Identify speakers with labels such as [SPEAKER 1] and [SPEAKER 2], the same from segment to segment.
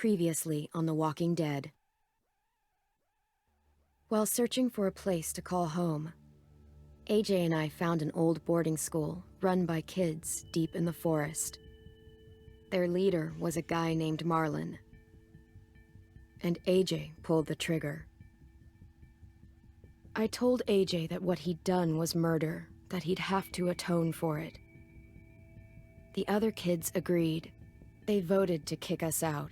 [SPEAKER 1] Previously on The Walking Dead. While searching for a place to call home, AJ and I found an old boarding school run by kids deep in the forest. Their leader was a guy named Marlon, and AJ pulled the trigger. I told AJ that what he'd done was murder, that he'd have to atone for it. The other kids agreed. They voted to kick us out.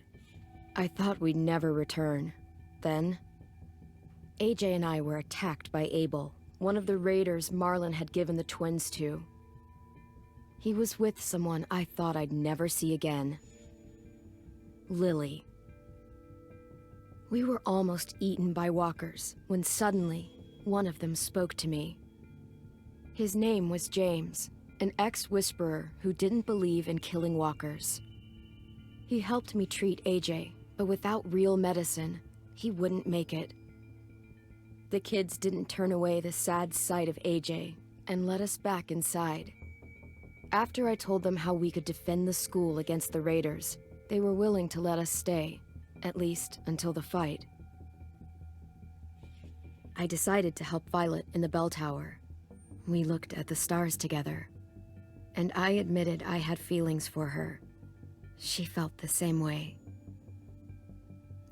[SPEAKER 1] I thought we'd never return. Then, AJ and I were attacked by Abel, one of the raiders Marlon had given the twins to. He was with someone I thought I'd never see again. Lily. We were almost eaten by walkers when suddenly, one of them spoke to me. His name was James, an ex-whisperer who didn't believe in killing walkers. He helped me treat AJ, but without real medicine, he wouldn't make it. The kids didn't turn away the sad sight of AJ and let us back inside. After I told them how we could defend the school against the raiders, they were willing to let us stay, at least until the fight. I decided to help Violet in the bell tower. We looked at the stars together, and I admitted I had feelings for her. She felt the same way.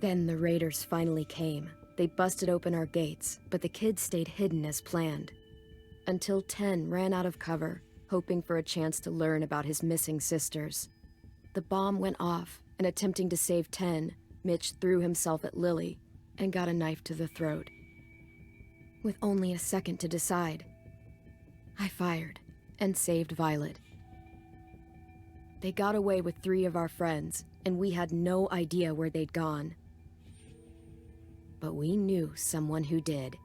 [SPEAKER 1] Then the raiders finally came. They busted open our gates, but the kids stayed hidden as planned. Until Ten ran out of cover, hoping for a chance to learn about his missing sisters. The bomb went off, and attempting to save Ten, Mitch threw himself at Lily and got a knife to the throat. With only a second to decide, I fired and saved Violet. They got away with 3 of our friends, and we had no idea where they'd gone. But we knew someone who did.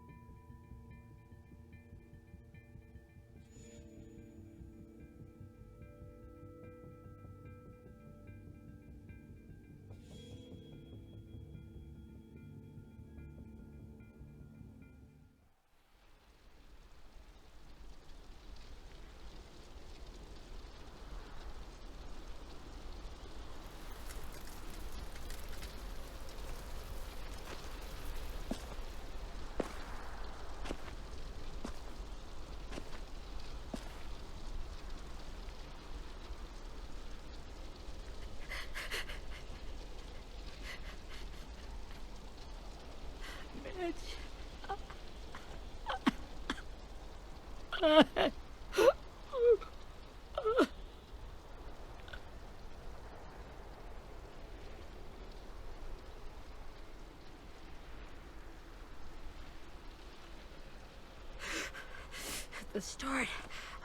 [SPEAKER 2] At the start,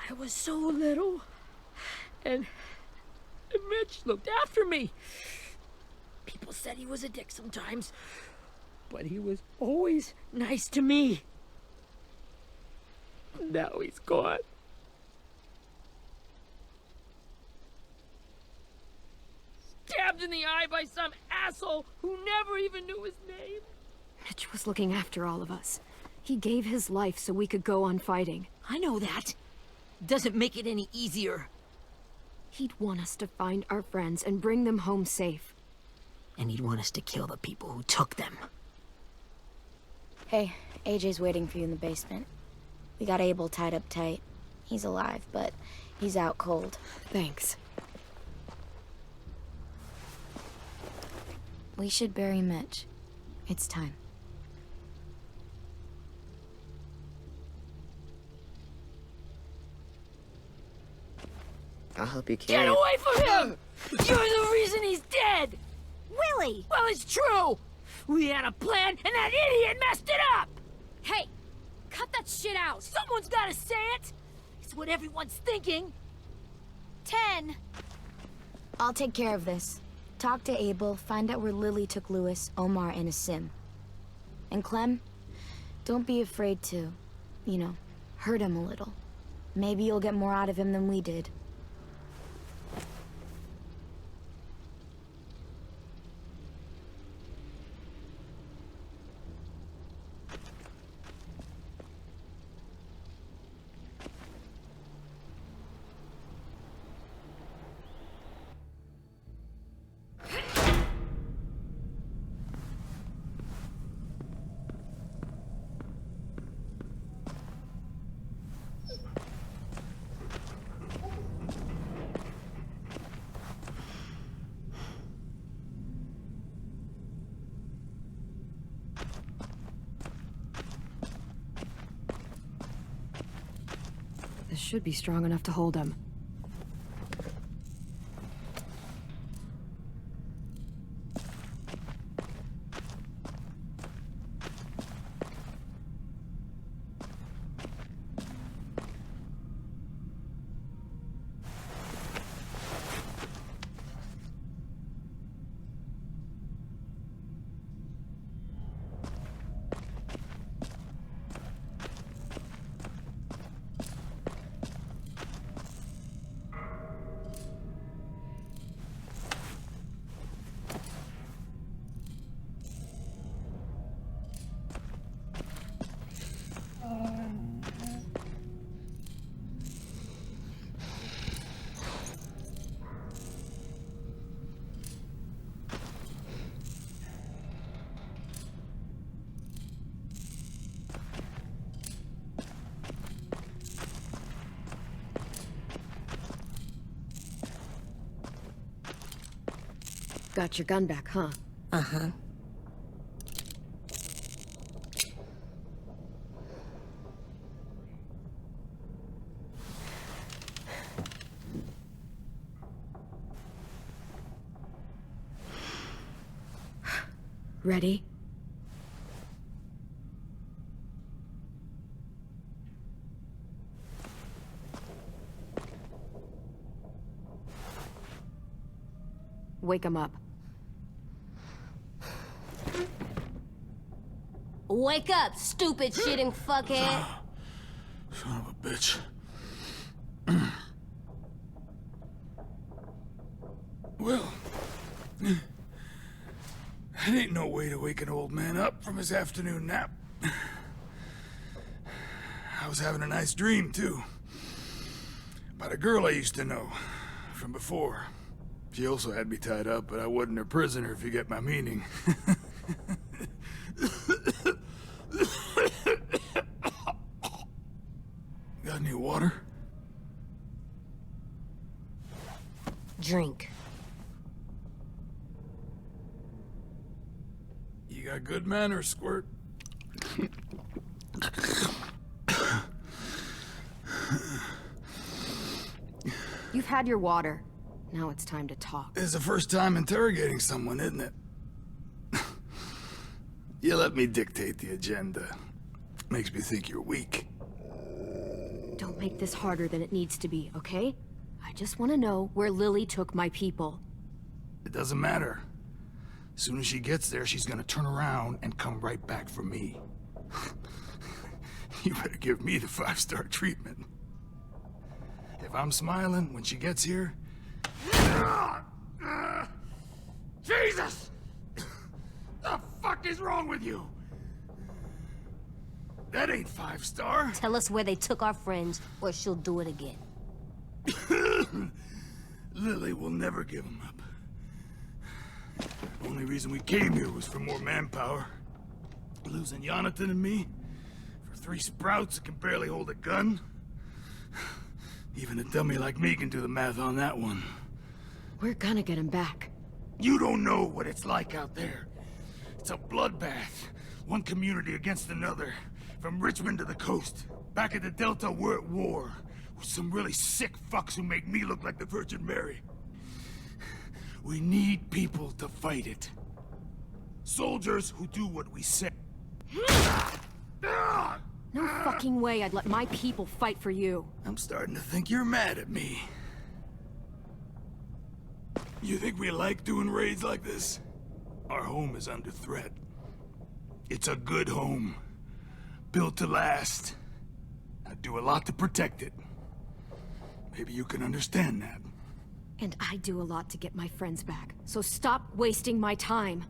[SPEAKER 2] I was so little, and Mitch looked after me. People said he was a dick sometimes, but he was always nice to me. Now he's gone. Stabbed in the eye by some asshole who never even knew his name.
[SPEAKER 1] Mitch was looking after all of us. He gave his life so we could go on fighting.
[SPEAKER 2] I know that. Doesn't make it any easier.
[SPEAKER 1] He'd want us to find our friends and bring them home safe.
[SPEAKER 2] And he'd want us to kill the people who took them.
[SPEAKER 3] Hey, AJ's waiting for you in the basement. We got Abel tied up tight. He's alive, but he's out cold.
[SPEAKER 1] Thanks.
[SPEAKER 3] We should bury Mitch. It's time.
[SPEAKER 4] I'll help you carry
[SPEAKER 2] Get
[SPEAKER 4] it.
[SPEAKER 2] away from him! You're the reason he's dead!
[SPEAKER 3] Willie!
[SPEAKER 2] Well, it's true! We had a plan, and that idiot messed it up!
[SPEAKER 5] Hey! Cut that shit out!
[SPEAKER 2] Someone's gotta say it! It's what everyone's thinking.
[SPEAKER 5] 10!
[SPEAKER 3] I'll take care of this. Talk to Abel, find out where Lily took Lewis, Omar, and Asim. And Clem, don't be afraid to, hurt him a little. Maybe you'll get more out of him than we did.
[SPEAKER 1] should be strong enough to hold him. Got your gun back, huh?
[SPEAKER 3] Uh-huh.
[SPEAKER 1] Ready? Wake him up.
[SPEAKER 4] Wake up, stupid shitting fuckhead!
[SPEAKER 6] Son of a bitch. Well, that ain't no way to wake an old man up from his afternoon nap. I was having a nice dream, too. About a girl I used to know from before. She also had me tied up, but I wasn't her prisoner, if you get my meaning. Got any water?
[SPEAKER 4] Drink.
[SPEAKER 6] You got good manners, Squirt.
[SPEAKER 1] You've had your water. Now it's time to talk.
[SPEAKER 6] It's the first time interrogating someone, isn't it? You let me dictate the agenda. Makes me think you're weak.
[SPEAKER 1] Don't make this harder than it needs to be, okay? I just want to know where Lily took my people.
[SPEAKER 6] It doesn't matter. As soon as she gets there, she's gonna turn around and come right back for me. You better give me the 5-star treatment. If I'm smiling when she gets here... Jesus! The fuck is wrong with you? That ain't 5-star.
[SPEAKER 4] Tell us where they took our friends, or she'll do it again.
[SPEAKER 6] Lily will never give him up. Only reason we came here was for more manpower. Losing Jonathan and me for 3 sprouts that can barely hold a gun. Even a dummy like me can do the math on that one.
[SPEAKER 1] We're gonna get him back.
[SPEAKER 6] You don't know what it's like out there. It's a bloodbath. One community against another. From Richmond to the coast. Back at the Delta, we're at war. With some really sick fucks who make me look like the Virgin Mary. We need people to fight it. Soldiers who do what we say.
[SPEAKER 1] No fucking way I'd let my people fight for you.
[SPEAKER 6] I'm starting to think you're mad at me. You think we like doing raids like this? Our home is under threat. It's a good home. Built to last. I do a lot to protect it. Maybe you can understand that.
[SPEAKER 1] And I do a lot to get my friends back. So stop wasting my time.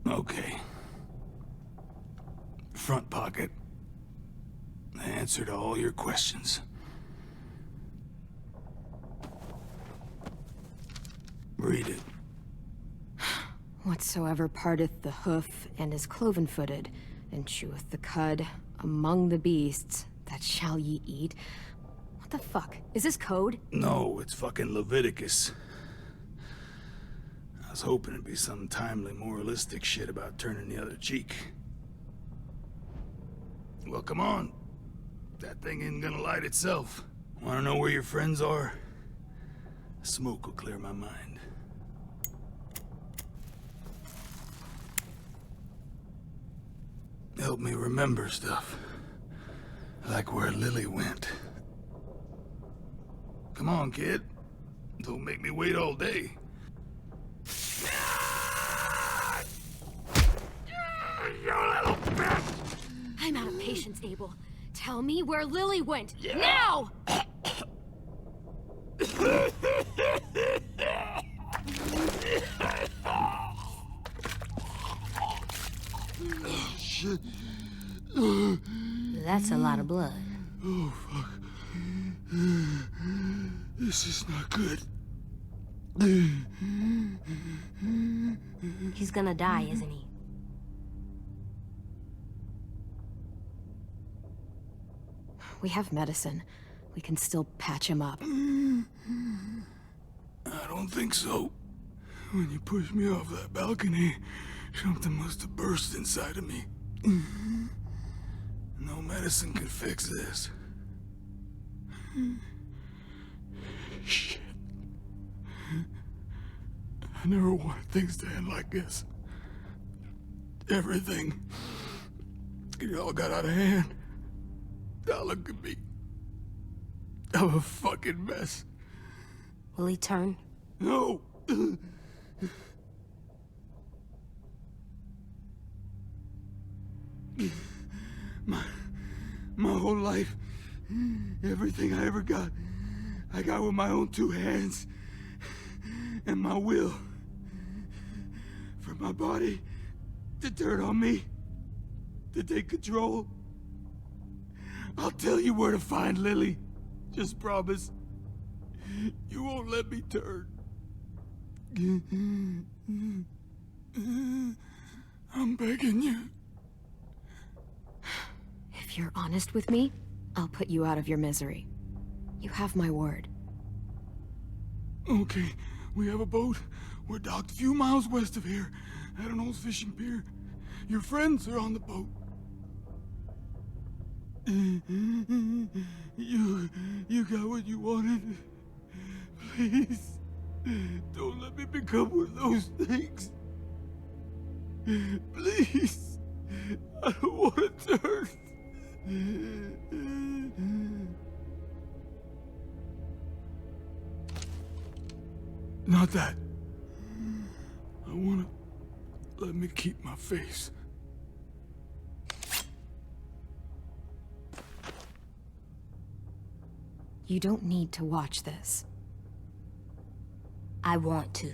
[SPEAKER 6] Okay. Front pocket. The answer to all your questions. Read it.
[SPEAKER 1] Whatsoever parteth the hoof and is cloven-footed, and cheweth the cud among the beasts, that shall ye eat. What the fuck? Is this code?
[SPEAKER 6] No, it's fucking Leviticus. I was hoping it'd be some timely moralistic shit about turning the other cheek. Well, come on. That thing isn't gonna light itself. Wanna know where your friends are? Smoke will clear my mind. Help me remember stuff. Like where Lily went. Come on, kid. Don't make me wait all day. You little bitch!
[SPEAKER 5] I'm out of patience, Abel. Tell me where Lily went. Now!
[SPEAKER 6] Shit.
[SPEAKER 4] That's a lot of blood.
[SPEAKER 6] Oh, fuck. This is not good.
[SPEAKER 4] He's gonna die, isn't he?
[SPEAKER 1] We have medicine. We can still patch him up.
[SPEAKER 6] I don't think so. When you pushed me off that balcony, something must have burst inside of me. No medicine can fix this. Shit. I never wanted things to end like this. Everything. It all got out of hand. Now look at me. I'm a fucking mess.
[SPEAKER 4] Will he turn?
[SPEAKER 6] No! My whole life, everything I ever got, I got with my own two hands and my will. For my body to turn on me, to take control. I'll tell you where to find Lily. Just promise. You won't let me turn. I'm begging you.
[SPEAKER 1] If you're honest with me, I'll put you out of your misery. You have my word.
[SPEAKER 6] Okay, we have a boat. We're docked a few miles west of here, at an old fishing pier. Your friends are on the boat. You got what you wanted. Please, don't let me become one of those things. Please, I don't want to turn. Not that. I wanna let me keep my face.
[SPEAKER 1] You don't need to watch this.
[SPEAKER 4] I want to.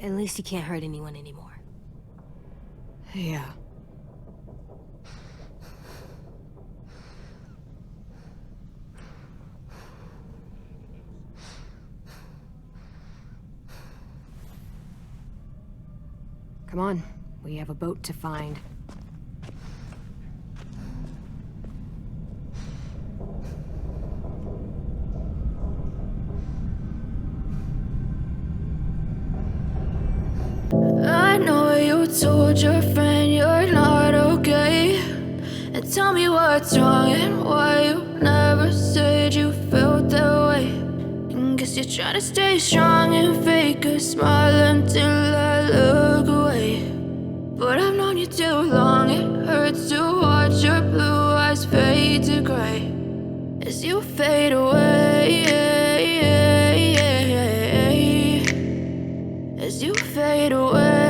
[SPEAKER 4] At least he can't hurt anyone anymore.
[SPEAKER 1] Yeah. Come on, we have a boat to find.
[SPEAKER 7] I know you told your friend you're not okay. And tell me what's wrong and why you never said you felt that way. And guess you're trying to stay strong and fake a smile until I look away. But I've known you too long, it hurts to watch your blue eyes fade to gray as you fade away. As you fade away.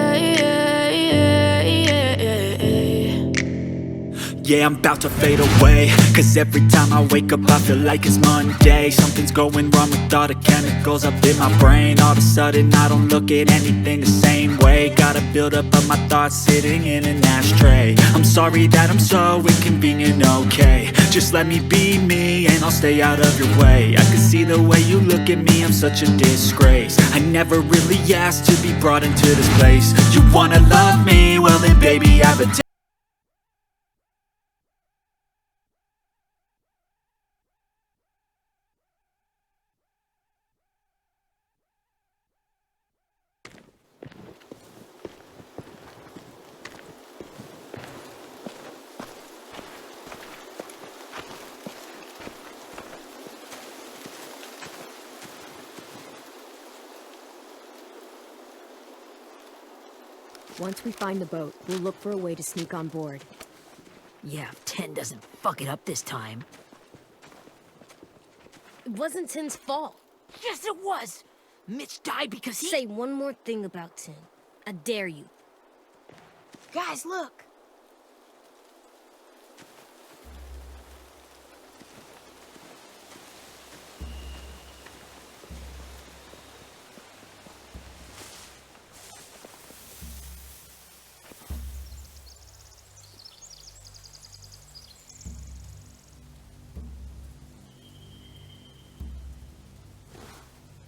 [SPEAKER 8] Yeah, I'm about to fade away, cause every time I wake up I feel like it's Monday. Something's going wrong with all the chemicals up in my brain. All of a sudden I don't look at anything the same way. Got a build up of my thoughts sitting in an ashtray. I'm sorry that I'm so inconvenient, okay? Just let me be me and I'll stay out of your way. I can see the way you look at me, I'm such a disgrace. I never really asked to be brought into this place. You wanna love me? Well then baby, have a
[SPEAKER 1] Once we find the boat, we'll look for a way to sneak on board.
[SPEAKER 2] Yeah, if 10 doesn't fuck it up this time.
[SPEAKER 5] It wasn't Tin's fault.
[SPEAKER 2] Yes, it was! Mitch died because he—
[SPEAKER 5] Say one more thing about Tin. I dare you.
[SPEAKER 3] Guys, look!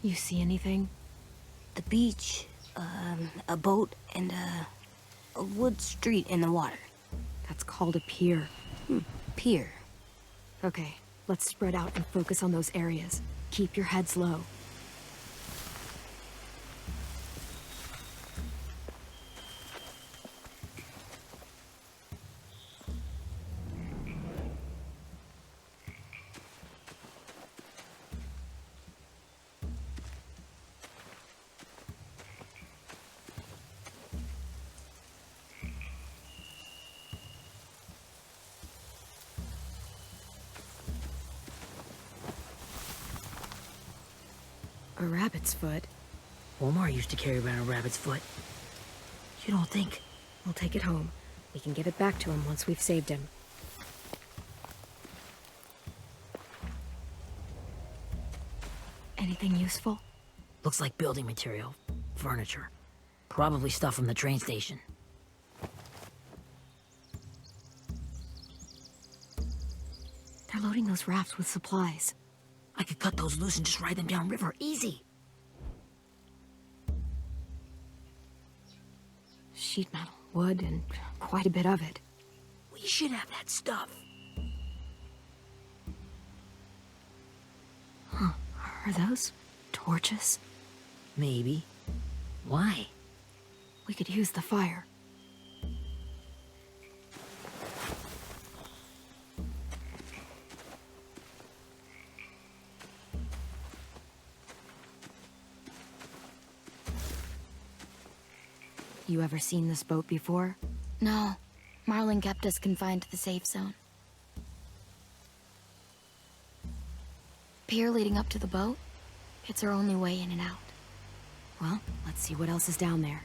[SPEAKER 1] You see anything?
[SPEAKER 4] The beach, a boat, and a wood street in the water.
[SPEAKER 1] That's called a pier.
[SPEAKER 4] Pier.
[SPEAKER 1] Okay, let's spread out and focus on those areas. Keep your heads low. A rabbit's foot?
[SPEAKER 2] Omar used to carry around a rabbit's foot. You don't think?
[SPEAKER 1] We'll take it home. We can give it back to him once we've saved him. Anything useful?
[SPEAKER 2] Looks like building material. Furniture. Probably stuff from the train station.
[SPEAKER 1] They're loading those rafts with supplies.
[SPEAKER 2] I could cut those loose and just ride them downriver. Easy.
[SPEAKER 1] Sheet metal, wood, and quite a bit of it.
[SPEAKER 2] We should have that stuff.
[SPEAKER 1] Are those torches?
[SPEAKER 2] Maybe. Why?
[SPEAKER 1] We could use the fire. You ever seen this boat before?
[SPEAKER 3] No. Marlin kept us confined to the safe zone. Pier leading up to the boat? It's our only way in and out.
[SPEAKER 1] Well, let's see what else is down there.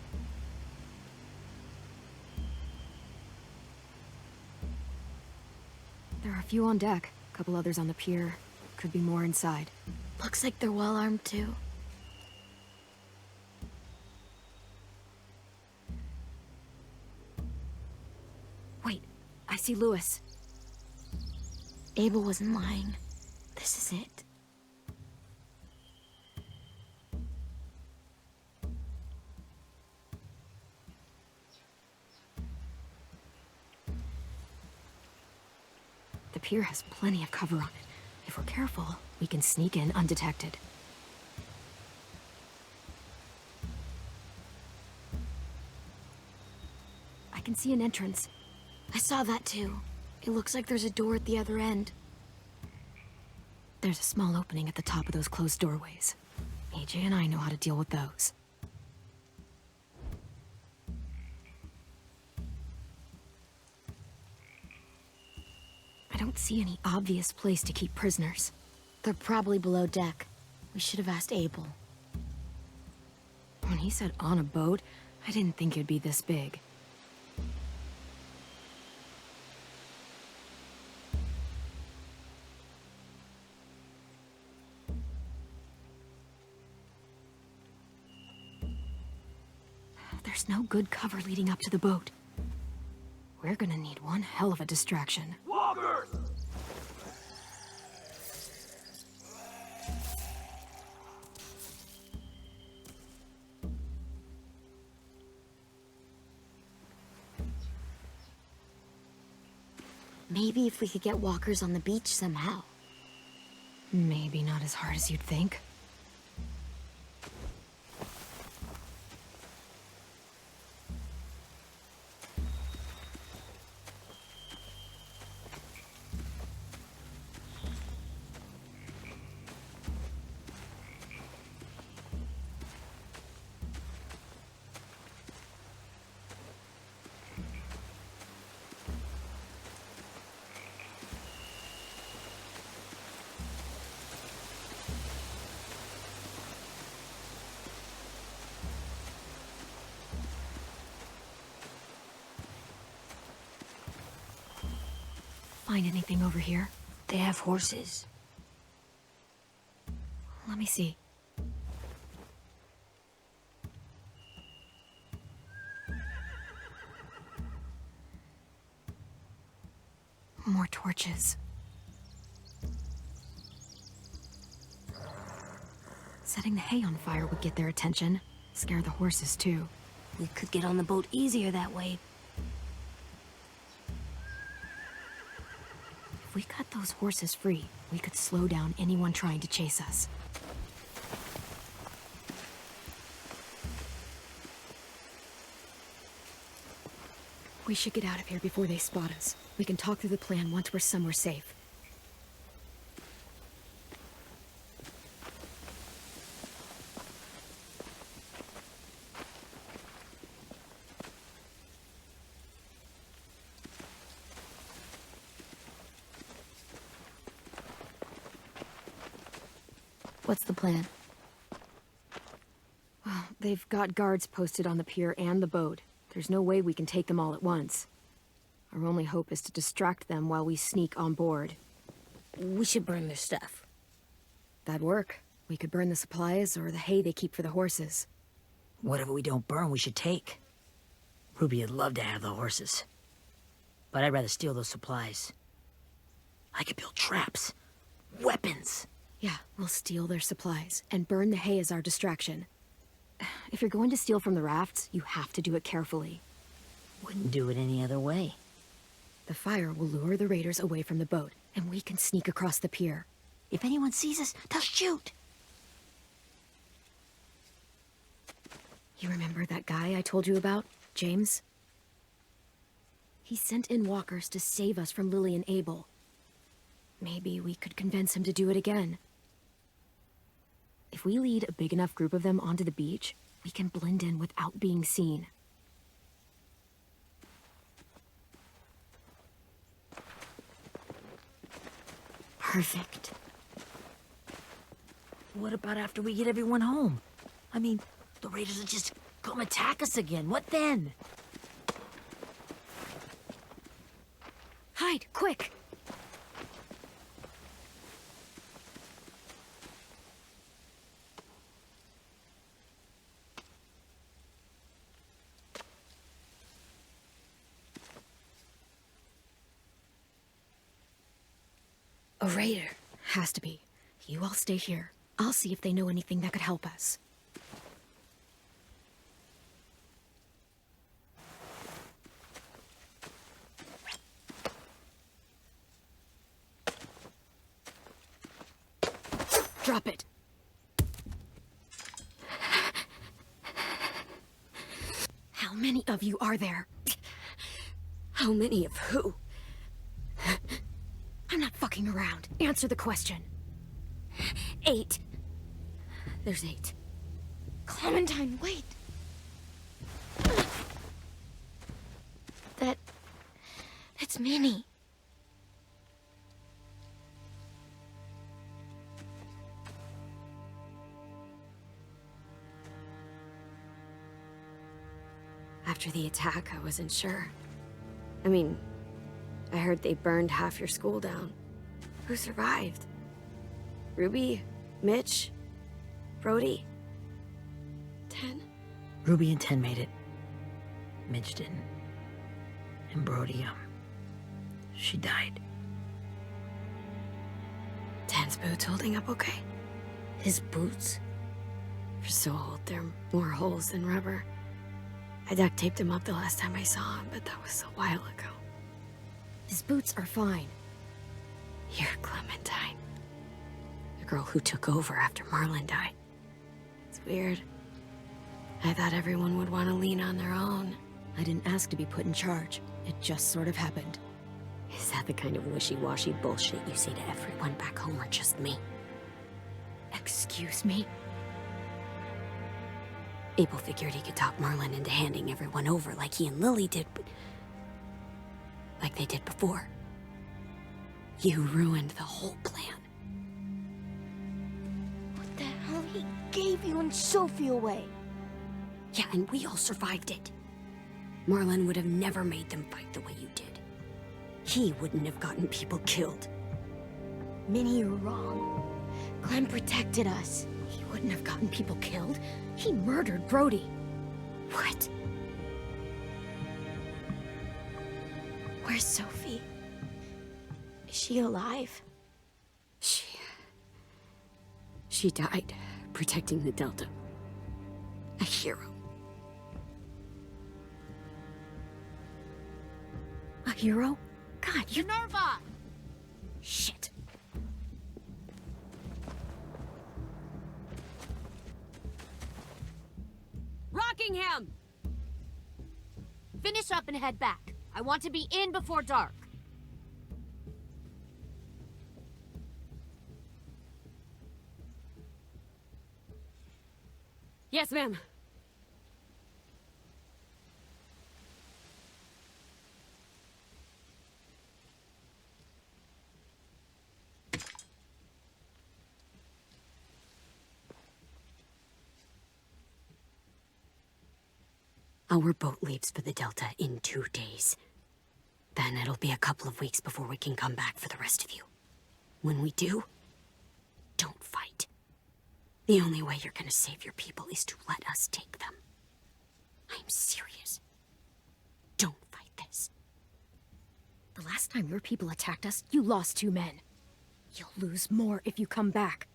[SPEAKER 1] There are a few on deck, a couple others on the pier. Could be more inside.
[SPEAKER 3] Looks like they're well armed too.
[SPEAKER 1] Wait, I see Lewis.
[SPEAKER 3] Abel wasn't lying. This is it.
[SPEAKER 1] The pier has plenty of cover on it. If we're careful, we can sneak in undetected. I can see an entrance.
[SPEAKER 3] I saw that too. It looks like there's a door at the other end.
[SPEAKER 1] There's a small opening at the top of those closed doorways. AJ and I know how to deal with those. I don't see any obvious place to keep prisoners.
[SPEAKER 3] They're probably below deck. We should have asked Abel.
[SPEAKER 1] When he said on a boat, I didn't think it'd be this big. There's no good cover leading up to the boat. We're gonna need one hell of a distraction.
[SPEAKER 6] Walkers!
[SPEAKER 3] Maybe if we could get walkers on the beach somehow.
[SPEAKER 1] Maybe not as hard as you'd think. Find anything over here?
[SPEAKER 4] They have horses.
[SPEAKER 1] Let me see. More torches. Setting the hay on fire would get their attention. Scare the horses, too.
[SPEAKER 4] We could get on the boat easier that way.
[SPEAKER 1] If we cut those horses free, we could slow down anyone trying to chase us. We should get out of here before they spot us. We can talk through the plan once we're somewhere safe.
[SPEAKER 3] What's the plan?
[SPEAKER 1] Well, they've got guards posted on the pier and the boat. There's no way we can take them all at once. Our only hope is to distract them while we sneak on board.
[SPEAKER 4] We should burn their stuff.
[SPEAKER 1] That'd work. We could burn the supplies or the hay they keep for the horses.
[SPEAKER 2] Whatever we don't burn, we should take. Ruby would love to have the horses. But I'd rather steal those supplies. I could build traps. Weapons.
[SPEAKER 1] Yeah, we'll steal their supplies and burn the hay as our distraction. If you're going to steal from the rafts, you have to do it carefully.
[SPEAKER 2] Wouldn't do it any other way.
[SPEAKER 1] The fire will lure the raiders away from the boat, and we can sneak across the pier.
[SPEAKER 2] If anyone sees us, they'll shoot.
[SPEAKER 1] You remember that guy I told you about, James? He sent in walkers to save us from Lily and Abel. Maybe we could convince him to do it again. If we lead a big enough group of them onto the beach, we can blend in without being seen.
[SPEAKER 3] Perfect.
[SPEAKER 2] What about after we get everyone home? I mean, the raiders will just come attack us again. What then?
[SPEAKER 1] Hide, quick! A raider. Has to be. You all stay here. I'll see if they know anything that could help us. Drop it. How many of you are there?
[SPEAKER 3] How many of who?
[SPEAKER 1] I'm not fucking around. Answer the question.
[SPEAKER 3] 8.
[SPEAKER 1] There's 8.
[SPEAKER 3] Clementine, wait. That's Minnie.
[SPEAKER 1] After the attack, I wasn't sure. I mean, I heard they burned half your school down. Who survived? Ruby? Mitch? Brody? 10?
[SPEAKER 2] Ruby and 10 made it. Mitch didn't. And Brody, she died.
[SPEAKER 1] Dan's boots holding up okay?
[SPEAKER 4] His boots?
[SPEAKER 1] They're so old, there are more holes than rubber. I duct taped him up the last time I saw him, but that was a while ago. His boots are fine. You're Clementine. The girl who took over after Marlon died. It's weird. I thought everyone would want to lean on their own. I didn't ask to be put in charge. It just sort of happened.
[SPEAKER 4] Is that the kind of wishy-washy bullshit you say to everyone back home or just me?
[SPEAKER 1] Excuse me?
[SPEAKER 4] Abel figured he could talk Marlon into handing everyone over like he and Lily did, but... like they did before. You ruined the whole plan.
[SPEAKER 3] What the hell? He gave you and Sophie away.
[SPEAKER 4] Yeah, and we all survived it. Marlon would have never made them fight the way you did. He wouldn't have gotten people killed.
[SPEAKER 3] Minnie, you're wrong. Clem protected us.
[SPEAKER 1] He wouldn't have gotten people killed. He murdered Brody.
[SPEAKER 3] What? Where's Sophie? Is she alive?
[SPEAKER 4] She died protecting the Delta. A hero.
[SPEAKER 1] A hero? God, you...
[SPEAKER 5] Minerva!
[SPEAKER 1] Shit.
[SPEAKER 5] Rockingham! Finish up and head back. I want to be in before dark.
[SPEAKER 1] Yes, ma'am.
[SPEAKER 4] Our boat leaves for the Delta in 2 days. Then it'll be a couple of weeks before we can come back for the rest of you. When we do, don't fight. The only way you're gonna save your people is to let us take them. I'm serious. Don't fight this.
[SPEAKER 1] The last time your people attacked us, you lost 2 men. You'll lose more if you come back.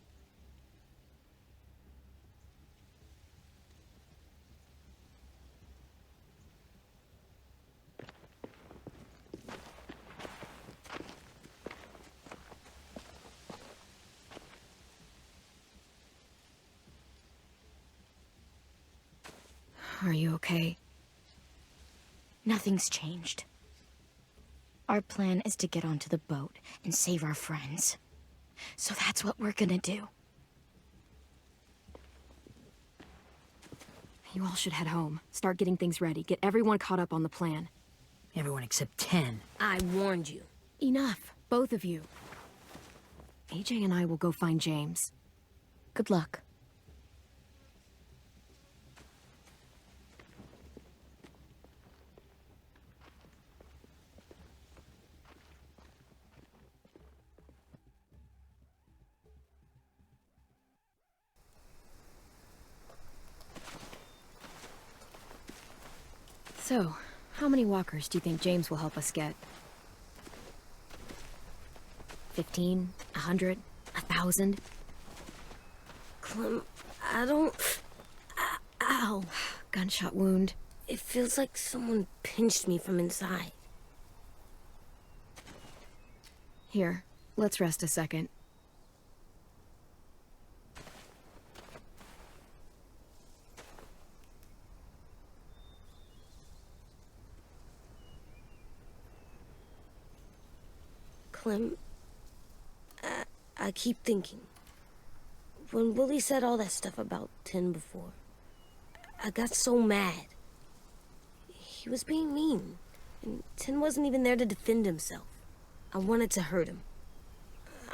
[SPEAKER 1] Are you okay?
[SPEAKER 3] Nothing's changed. Our plan is to get onto the boat and save our friends. So that's what we're gonna do.
[SPEAKER 1] You all should head home. Start getting things ready. Get everyone caught up on the plan.
[SPEAKER 2] Everyone except 10.
[SPEAKER 4] I warned you.
[SPEAKER 1] Enough, both of you. AJ and I will go find James.
[SPEAKER 3] Good luck.
[SPEAKER 1] So, how many walkers do you think James will help us get? 15? 100? 1,000?
[SPEAKER 4] Clem, I don't... Ow.
[SPEAKER 1] Gunshot wound.
[SPEAKER 4] It feels like someone pinched me from inside.
[SPEAKER 1] Here, let's rest a second.
[SPEAKER 4] Clem, I keep thinking. When Willie said all that stuff about Tin before, I got so mad. He was being mean, and Tin wasn't even there to defend himself. I wanted to hurt him.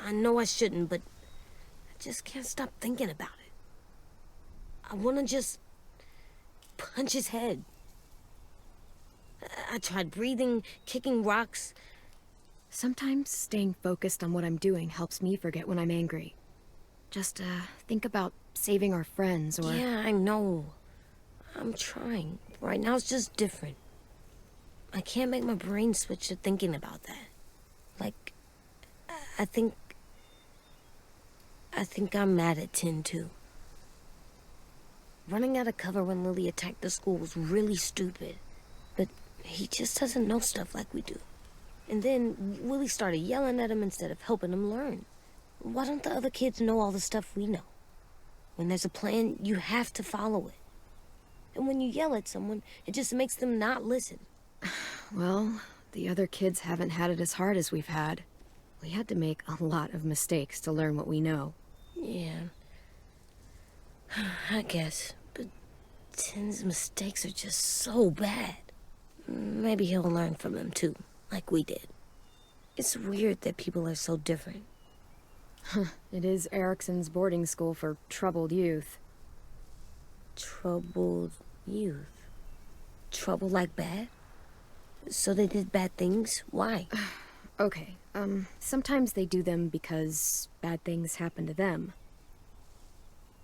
[SPEAKER 4] I know I shouldn't, but I just can't stop thinking about it. I want to just punch his head. I tried breathing, kicking rocks.
[SPEAKER 1] Sometimes staying focused on what I'm doing helps me forget when I'm angry. Just, think about saving our friends or...
[SPEAKER 4] Yeah, I know. I'm trying. Right now it's just different. I can't make my brain switch to thinking about that. Like, I think I'm mad at Tin, too. Running out of cover when Lily attacked the school was really stupid. But he just doesn't know stuff like we do. And then Willie started yelling at him instead of helping him learn. Why don't the other kids know all the stuff we know? When there's a plan, you have to follow it. And when you yell at someone, it just makes them not listen.
[SPEAKER 1] Well, the other kids haven't had it as hard as we've had. We had to make a lot of mistakes to learn what we know.
[SPEAKER 4] Yeah. I guess. But Tin's mistakes are just so bad. Maybe he'll learn from them too, like we did. It's weird that people are so different.
[SPEAKER 1] It is Erickson's boarding school for troubled youth.
[SPEAKER 4] Troubled youth? Trouble like bad? So they did bad things? Why?
[SPEAKER 1] Okay, sometimes they do them because bad things happen to them.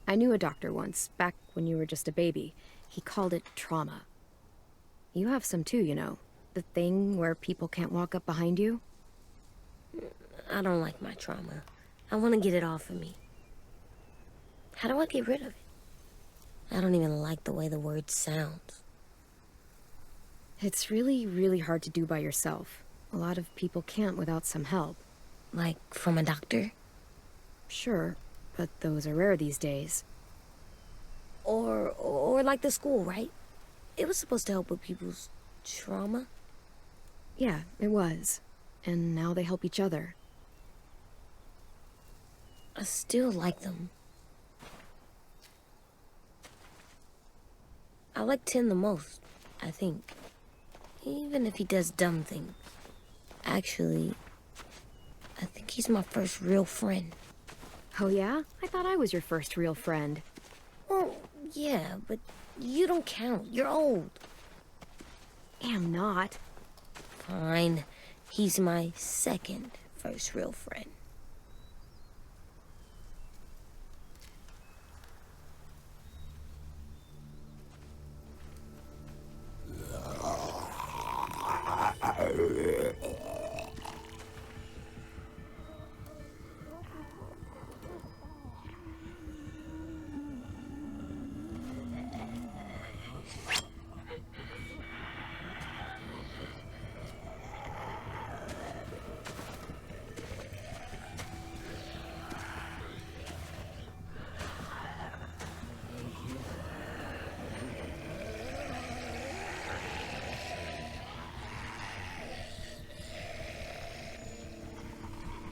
[SPEAKER 1] I knew a doctor once, back when you were just a baby. He called it trauma. You have some too, you know. The thing where people can't walk up behind you.
[SPEAKER 4] I don't like my trauma. I want to get it off of me. How do I get rid of it? I don't even like the way the word sounds.
[SPEAKER 1] It's really, really hard to do by yourself. A lot of people can't without some help.
[SPEAKER 4] Like from a doctor?
[SPEAKER 1] Sure, but those are rare these days.
[SPEAKER 4] Or like the school, right? It was supposed to help with people's trauma.
[SPEAKER 1] Yeah, it was. And now they help each other.
[SPEAKER 4] I still like them. I like Tin the most, I think. Even if he does dumb things. Actually, I think he's my first real friend.
[SPEAKER 1] Oh yeah? I thought I was your first real friend.
[SPEAKER 4] Well, yeah, but you don't count. You're old.
[SPEAKER 1] Am not.
[SPEAKER 4] Fine. He's my second first real friend.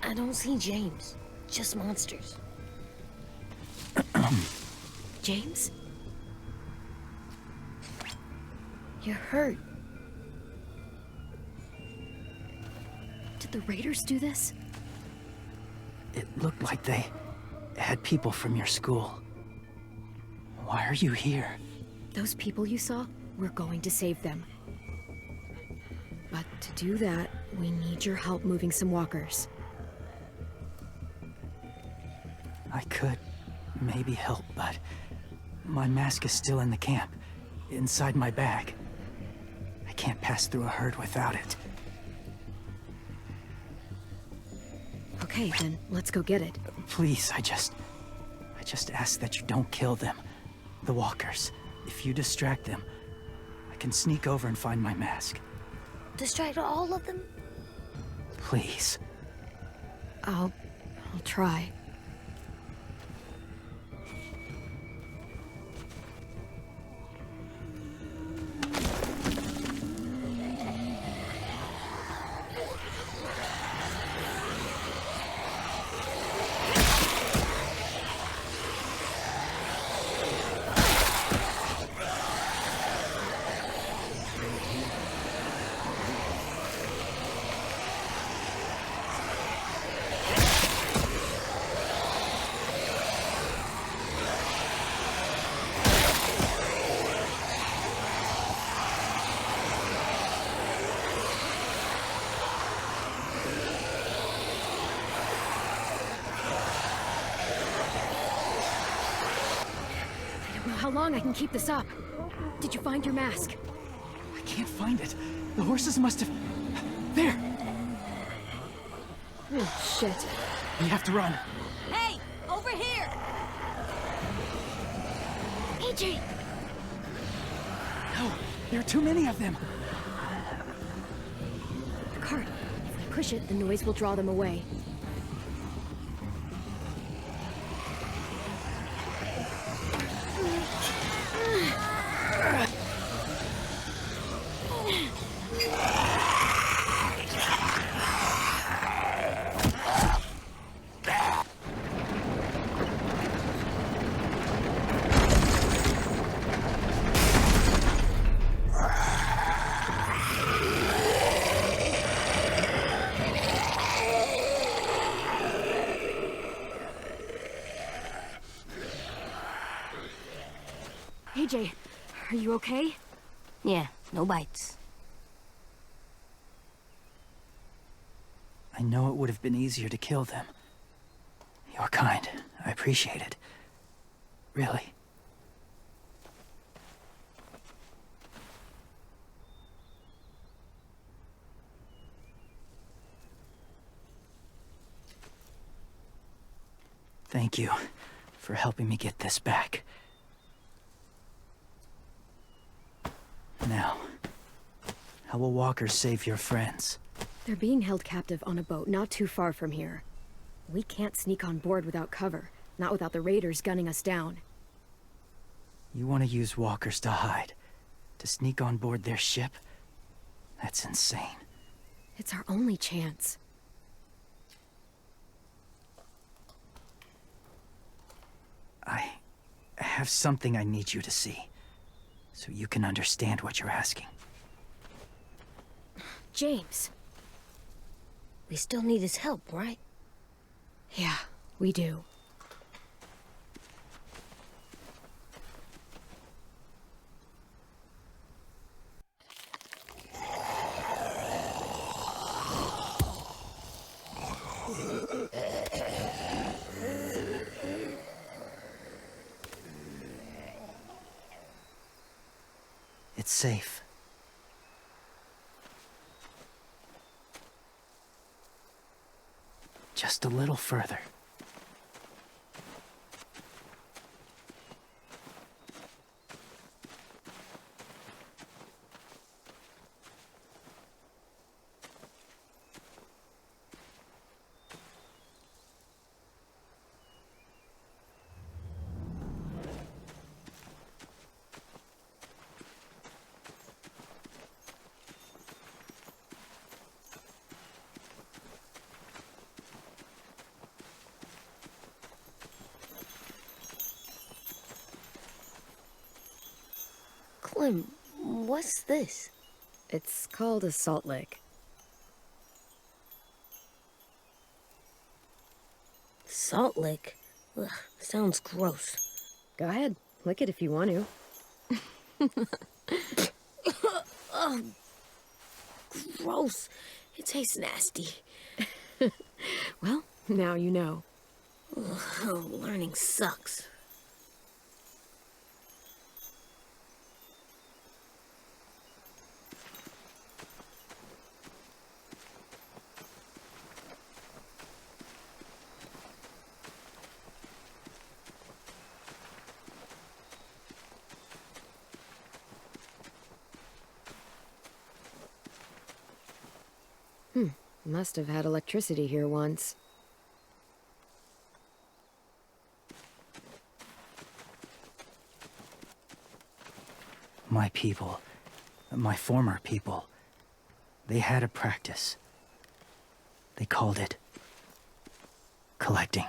[SPEAKER 4] I don't see James, just monsters.
[SPEAKER 1] James?
[SPEAKER 4] You're hurt.
[SPEAKER 1] Did the Raiders do this?
[SPEAKER 9] It looked like they had people from your school. Why are you here?
[SPEAKER 1] Those people you saw, we're going to save them. But to do that, we need your help moving some walkers.
[SPEAKER 9] I could maybe help, but my mask is still in the camp, inside my bag. I can't pass through a herd without it.
[SPEAKER 1] Okay, then let's go get it.
[SPEAKER 9] Please, I just ask that you don't kill them. The walkers. If you distract them, I can sneak over and find my mask.
[SPEAKER 4] Distract all of them?
[SPEAKER 9] Please.
[SPEAKER 1] I'll try. How long I can keep this up? Did you find your mask?
[SPEAKER 9] I can't find it. The horses must have... There!
[SPEAKER 1] Oh, shit.
[SPEAKER 9] We have to run.
[SPEAKER 5] Hey, over here!
[SPEAKER 3] AJ!
[SPEAKER 9] No, there are too many of them.
[SPEAKER 1] The cart. If we push it, the noise will draw them away. AJ, are you okay?
[SPEAKER 4] Yeah, no bites.
[SPEAKER 9] I know it would have been easier to kill them. You're kind. I appreciate it. Really. Thank you for helping me get this back. Now, how will walkers save your friends?
[SPEAKER 1] They're being held captive on a boat not too far from here. We can't sneak on board without cover, not without the raiders gunning us down.
[SPEAKER 9] You want to use walkers to hide? To sneak on board their ship? That's insane.
[SPEAKER 1] It's our only chance.
[SPEAKER 9] I have something I need you to see, so you can understand what you're asking.
[SPEAKER 1] James.
[SPEAKER 4] We still need his help, right?
[SPEAKER 1] Yeah, we do.
[SPEAKER 9] It's safe. Just a little further.
[SPEAKER 4] Clem, what's this?
[SPEAKER 1] It's called a salt lick.
[SPEAKER 4] Salt lick? Ugh, sounds gross.
[SPEAKER 1] Go ahead, lick it if you want to.
[SPEAKER 4] Ugh, gross. It tastes nasty.
[SPEAKER 1] Well, now you know.
[SPEAKER 4] Ugh, learning sucks.
[SPEAKER 1] Must have had electricity here once.
[SPEAKER 9] My people, my former people, they had a practice. They called it collecting.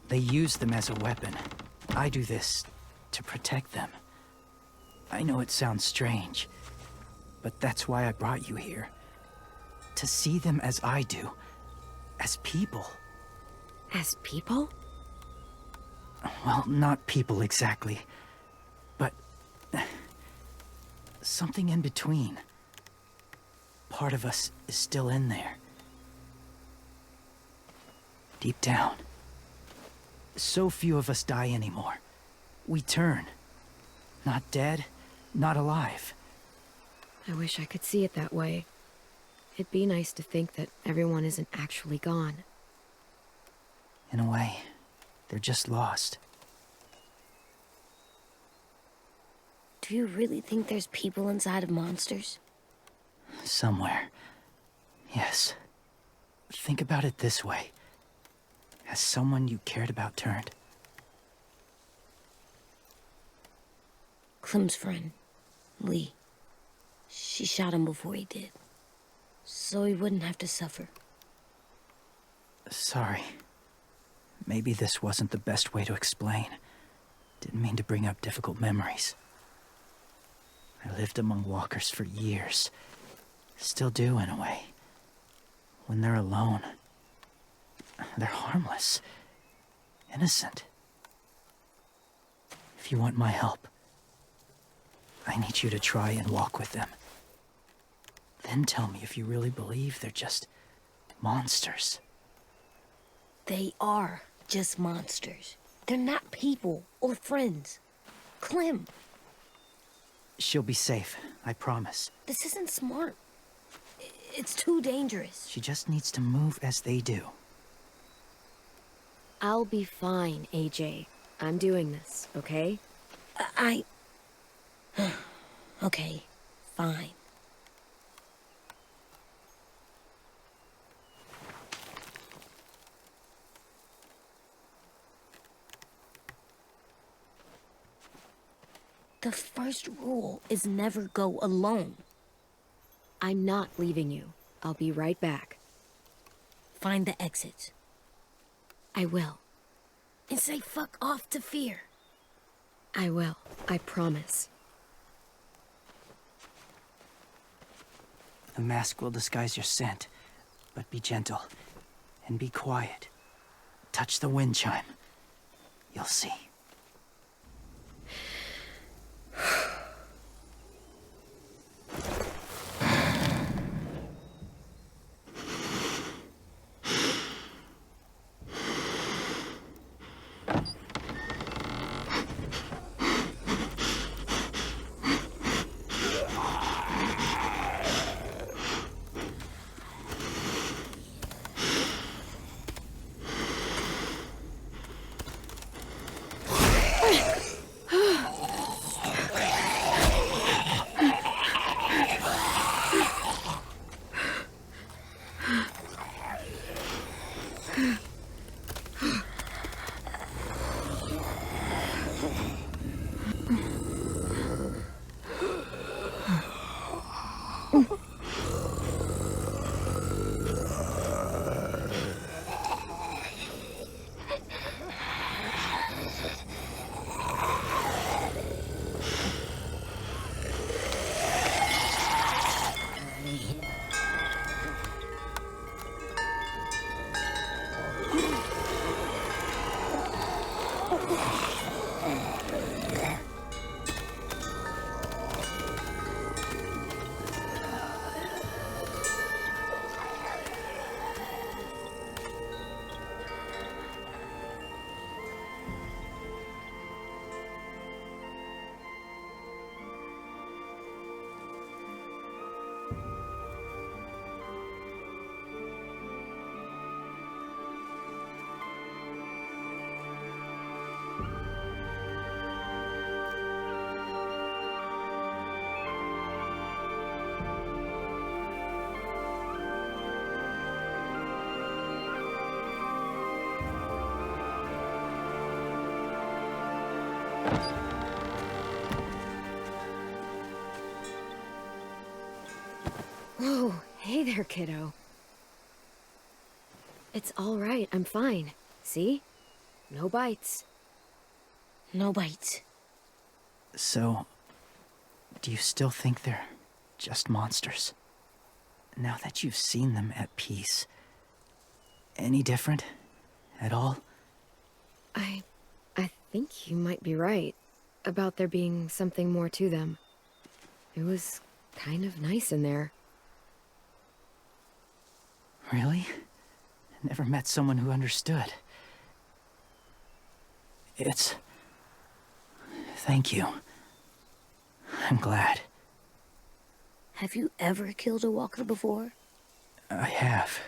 [SPEAKER 9] They use them as a weapon. I do this to protect them. I know it sounds strange, but that's why I brought you here. To see them as I do. As people.
[SPEAKER 1] As people?
[SPEAKER 9] Well, not people exactly, but something in between. Part of us is still in there. Deep down. So few of us die anymore. We turn. Not dead, not alive.
[SPEAKER 1] I wish I could see it that way. It'd be nice to think that everyone isn't actually gone.
[SPEAKER 9] In a way, they're just lost.
[SPEAKER 4] Do you really think there's people inside of monsters?
[SPEAKER 9] Somewhere. Yes. Think about it this way. Has someone you cared about turned?
[SPEAKER 4] Clem's friend, Lee. She shot him before he did. So he wouldn't have to suffer.
[SPEAKER 9] Sorry. Maybe this wasn't the best way to explain. Didn't mean to bring up difficult memories. I lived among walkers for years. Still do, in a way. When they're alone, they're harmless. Innocent. If you want my help, I need you to try and walk with them. Then tell me if you really believe they're just monsters.
[SPEAKER 4] They are just monsters. They're not people or friends. Clem,
[SPEAKER 9] She'll be safe, I promise.
[SPEAKER 4] this isn't smart. It's too dangerous.
[SPEAKER 9] She just needs to move as they do.
[SPEAKER 1] I'll be fine, AJ. I'm doing this, okay?
[SPEAKER 4] Okay, fine. The first rule is never go alone.
[SPEAKER 1] I'm not leaving you. I'll be right back.
[SPEAKER 4] Find the exits.
[SPEAKER 1] I will.
[SPEAKER 4] And say fuck off to fear.
[SPEAKER 1] I will. I promise.
[SPEAKER 9] The mask will disguise your scent, but be gentle and be quiet. Touch the wind chime. You'll see.
[SPEAKER 1] Oh, hey there, kiddo. It's all right. I'm fine. See? No bites.
[SPEAKER 4] No bites.
[SPEAKER 9] So, do you still think they're just monsters? Now that you've seen them at peace, any different? At all?
[SPEAKER 1] I think you might be right. about there being something more to them. It was kind of nice in there.
[SPEAKER 9] Really? Never met someone who understood. Thank you. I'm glad.
[SPEAKER 4] Have you ever killed a walker before?
[SPEAKER 9] I have.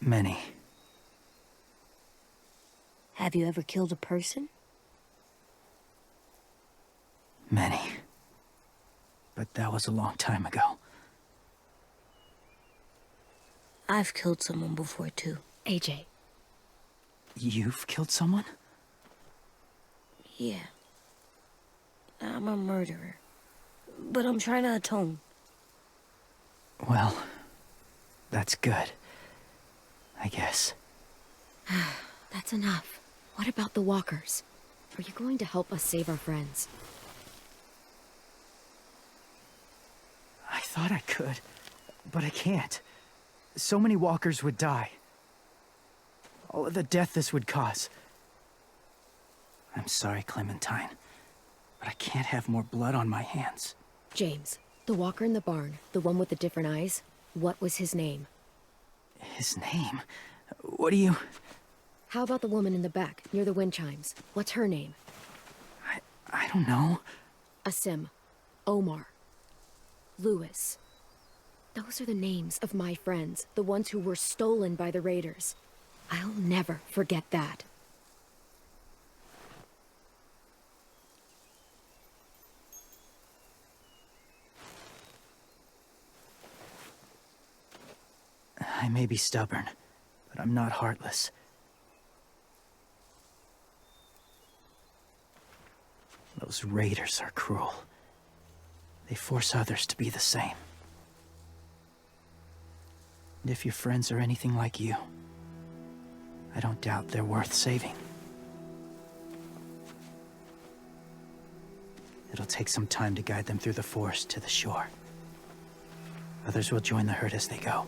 [SPEAKER 9] Many.
[SPEAKER 4] Have you ever killed a person?
[SPEAKER 9] Many. But that was a long time ago.
[SPEAKER 4] I've killed someone before, too.
[SPEAKER 1] AJ.
[SPEAKER 9] You've killed someone?
[SPEAKER 4] Yeah. I'm a murderer. But I'm trying to atone.
[SPEAKER 9] Well, that's good. I guess.
[SPEAKER 1] That's enough. What about the walkers? Are you going to help us save our friends?
[SPEAKER 9] I thought I could, but I can't. So many walkers would die. All of the death this would cause. I'm sorry, Clementine, but I can't have more blood on my hands.
[SPEAKER 1] James, the walker in the barn, the one with the different eyes, what was his name?
[SPEAKER 9] His name? What do you...
[SPEAKER 1] How about the woman in the back, near the wind chimes? What's her name?
[SPEAKER 9] I don't know.
[SPEAKER 1] Asim. Omar. Lewis. Those are the names of my friends, the ones who were stolen by the raiders. I'll never forget that.
[SPEAKER 9] I may be stubborn, but I'm not heartless. Those raiders are cruel. They force others to be the same. And if your friends are anything like you, I don't doubt they're worth saving. It'll take some time to guide them through the forest to the shore. Others will join the herd as they go.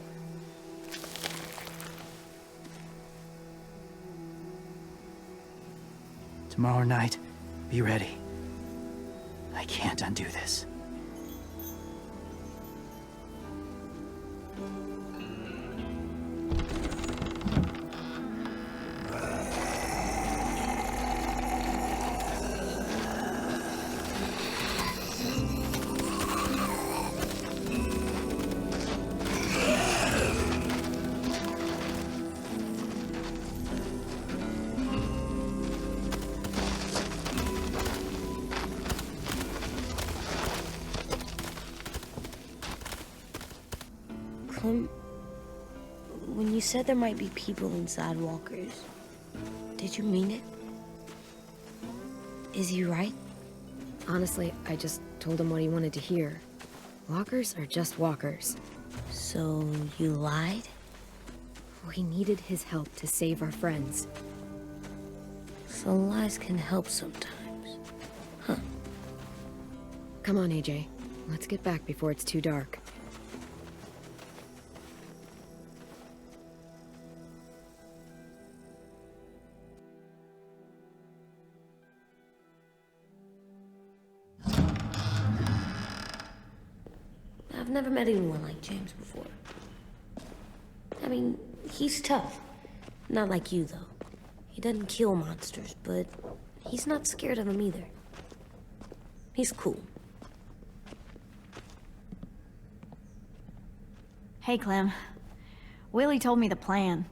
[SPEAKER 9] Tomorrow night, be ready. I can't undo this.
[SPEAKER 4] Clem, when you said there might be people inside walkers, did you mean it? Is he right?
[SPEAKER 1] Honestly, I just told him what he wanted to hear. Walkers are just walkers.
[SPEAKER 4] So you lied?
[SPEAKER 1] We needed his help to save our friends.
[SPEAKER 4] So lies can help sometimes. Huh.
[SPEAKER 1] Come on, AJ. Let's get back before it's too dark.
[SPEAKER 4] I've never met anyone like James before. I mean, he's tough. Not like you, though. He doesn't kill monsters, but he's not scared of them either. He's cool.
[SPEAKER 10] Hey, Clem. Willie told me the plan.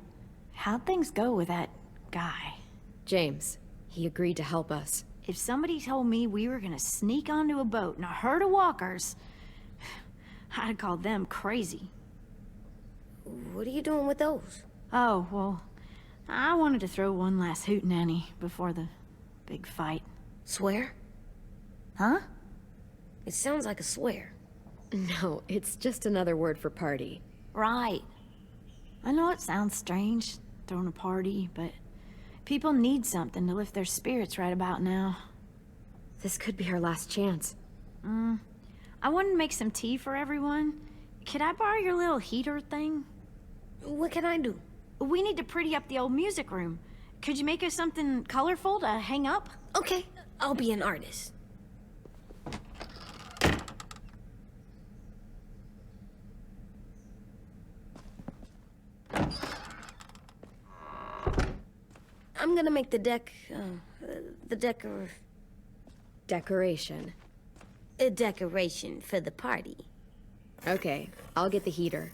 [SPEAKER 10] How'd things go with that guy?
[SPEAKER 1] James, he agreed to help us.
[SPEAKER 10] If somebody told me we were gonna sneak onto a boat in a herd of walkers, I'd have called them crazy.
[SPEAKER 4] What are you doing with those?
[SPEAKER 10] Oh, well, I wanted to throw one last hootenanny before the big fight.
[SPEAKER 4] Swear?
[SPEAKER 10] Huh?
[SPEAKER 4] It sounds like a swear.
[SPEAKER 1] No, it's just another word for party.
[SPEAKER 10] Right. I know it sounds strange, throwing a party, but people need something to lift their spirits right about now.
[SPEAKER 1] This could be our last chance.
[SPEAKER 10] I wanted to make some tea for everyone. Could I borrow your little heater thing?
[SPEAKER 4] What can I do?
[SPEAKER 10] We need to pretty up the old music room. Could you make us something colorful to hang up?
[SPEAKER 4] Okay, I'll be an artist. I'm gonna make the
[SPEAKER 1] Decoration.
[SPEAKER 4] a decoration for the party.
[SPEAKER 1] Okay, I'll get the heater.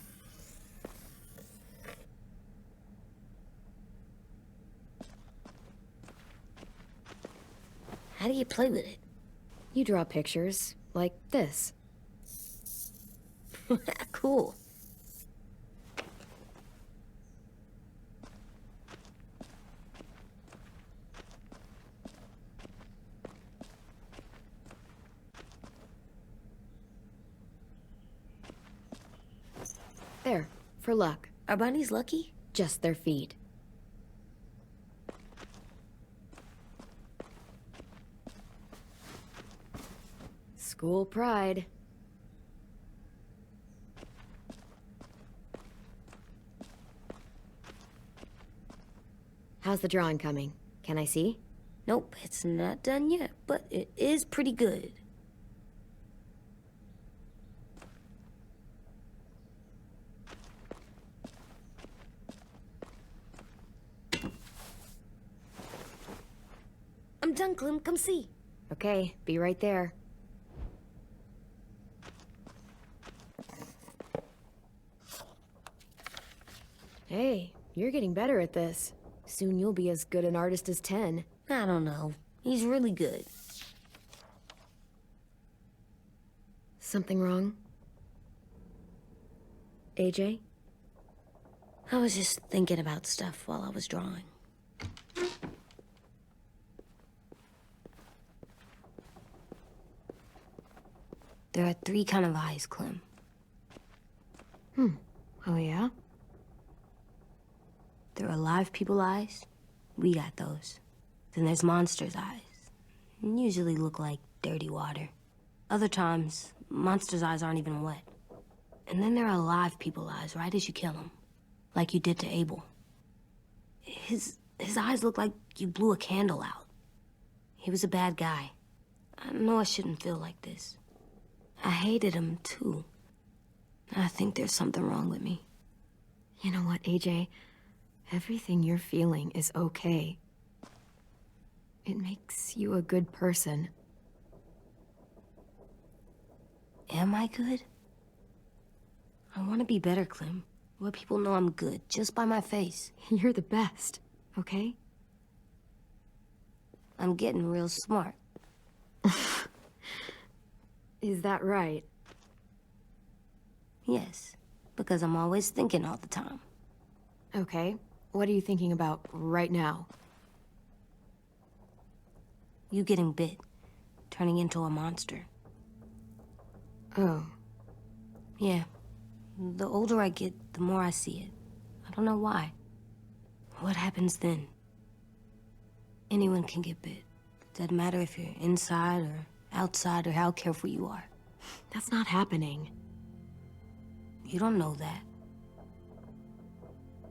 [SPEAKER 4] How do you play with it?
[SPEAKER 1] You draw pictures, like this.
[SPEAKER 4] Cool.
[SPEAKER 1] There, for luck.
[SPEAKER 4] Are bunnies lucky?
[SPEAKER 1] Just their feet. School pride. How's the drawing coming? Can I see?
[SPEAKER 4] Nope, it's not done yet, but it is pretty good. I'm done, Clem. Come see.
[SPEAKER 1] Okay, be right there. Hey, you're getting better at this. Soon you'll be as good an artist as 10.
[SPEAKER 4] I don't know. He's really good.
[SPEAKER 1] Something wrong? AJ?
[SPEAKER 4] I was just thinking about stuff while I was drawing. There are 3 kind of eyes, Clem.
[SPEAKER 1] Oh yeah?
[SPEAKER 4] There are alive people eyes. We got those. Then there's monsters' eyes. Usually look like dirty water. Other times, monsters' eyes aren't even wet. And then there are alive people eyes right as you kill them. Like you did to Abel. His eyes look like you blew a candle out. He was a bad guy. I know I shouldn't feel like this. I hated him, too. I think there's something wrong with me.
[SPEAKER 1] You know what, AJ? Everything you're feeling is okay. It makes you a good person.
[SPEAKER 4] Am I good? I want to be better, Clem. Let people know I'm good, just by my face.
[SPEAKER 1] You're the best, okay?
[SPEAKER 4] I'm getting real smart.
[SPEAKER 1] Is that right?
[SPEAKER 4] Yes, because I'm always thinking all the time.
[SPEAKER 1] Okay. What are you thinking about right now?
[SPEAKER 4] You getting bit, turning into a monster.
[SPEAKER 1] Oh.
[SPEAKER 4] Yeah. The older I get, the more I see it. I don't know why. What happens then? Anyone can get bit. Doesn't matter if you're inside or outside or how careful you are.
[SPEAKER 1] That's not happening.
[SPEAKER 4] You don't know that.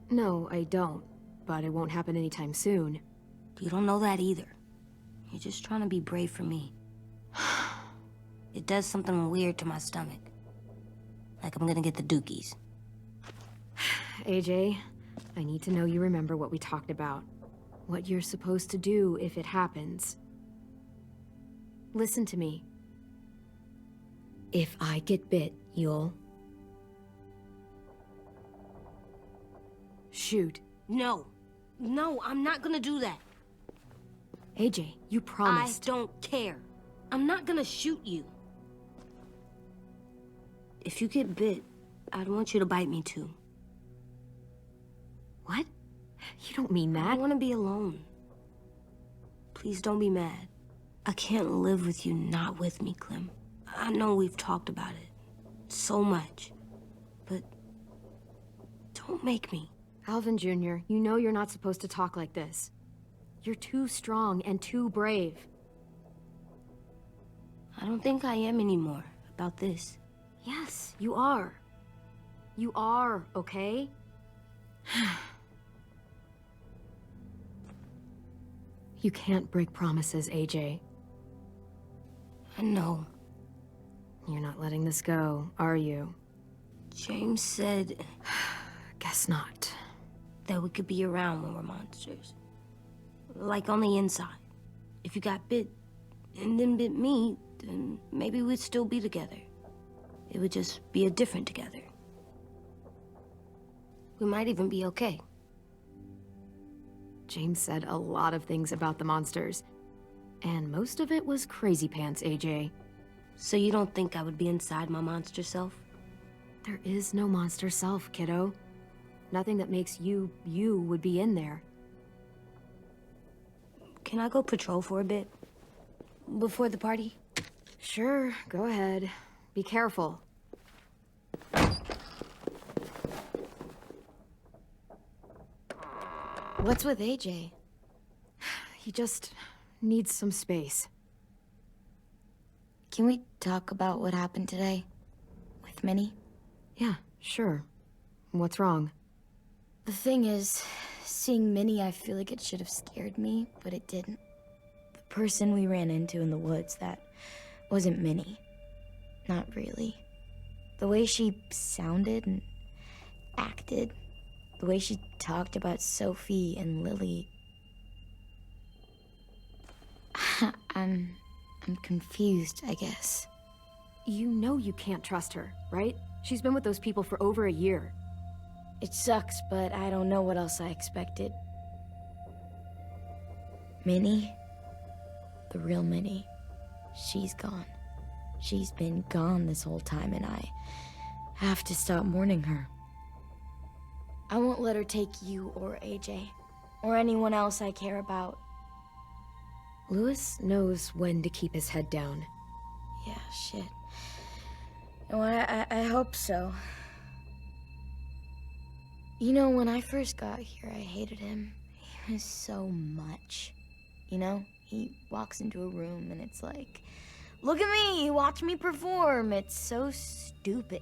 [SPEAKER 1] No, I don't. But it won't happen anytime soon.
[SPEAKER 4] You don't know that either. You're just trying to be brave for me. It does something weird to my stomach. Like I'm gonna get the dookies.
[SPEAKER 1] AJ, I need to know you remember what we talked about. What you're supposed to do if it happens. Listen to me. If I get bit, you'll... shoot.
[SPEAKER 4] No. No, I'm not gonna do that.
[SPEAKER 1] AJ, you promised.
[SPEAKER 4] I don't care. I'm not gonna shoot you. If you get bit, I'd want you to bite me too.
[SPEAKER 1] What? You don't mean
[SPEAKER 4] I
[SPEAKER 1] that.
[SPEAKER 4] want to be alone. Please don't be mad. I can't live with you not with me, Clem. I know we've talked about it so much, but don't make me.
[SPEAKER 1] Alvin Jr., you know you're not supposed to talk like this. You're too strong and too brave.
[SPEAKER 4] I don't think I am anymore about this.
[SPEAKER 1] Yes, you are. You are, okay? You can't break promises, AJ.
[SPEAKER 4] I know.
[SPEAKER 1] You're not letting this go, are you?
[SPEAKER 4] James said
[SPEAKER 1] Guess not.
[SPEAKER 4] that we could be around when we're monsters. Like on the inside. If you got bit and then bit me, then maybe we'd still be together. It would just be a different together. We might even be okay.
[SPEAKER 1] James said a lot of things about the monsters. And most of it was crazy pants, AJ.
[SPEAKER 4] So you don't think I would be inside my monster self?
[SPEAKER 1] There is no monster self, kiddo. Nothing that makes you, you would be in there.
[SPEAKER 4] Can I go patrol for a bit? Before the party?
[SPEAKER 1] Sure, go ahead. Be careful.
[SPEAKER 3] What's with AJ?
[SPEAKER 1] He just needs some space.
[SPEAKER 3] Can we talk about what happened today? With Minnie?
[SPEAKER 1] Yeah, sure. What's wrong?
[SPEAKER 3] The thing is, seeing Minnie, I feel like it should have scared me, but it didn't. The person we ran into in the woods, that wasn't Minnie. Not really. The way she sounded and acted, the way she talked about Sophie and Lily. I'm confused, I guess.
[SPEAKER 1] You know you can't trust her, right? She's been with those people for over a year.
[SPEAKER 3] It sucks, but I don't know what else I expected. Minnie? The real Minnie. She's gone. She's been gone this whole time, and I have to stop mourning her. I won't let her take you or AJ, or anyone else I care about.
[SPEAKER 1] Louis knows when to keep his head down.
[SPEAKER 3] Yeah, shit. Well, I hope so. You know, when I first got here, I hated him. He was so much. You know, he walks into a room and it's like, look at me, watch me perform. It's so stupid.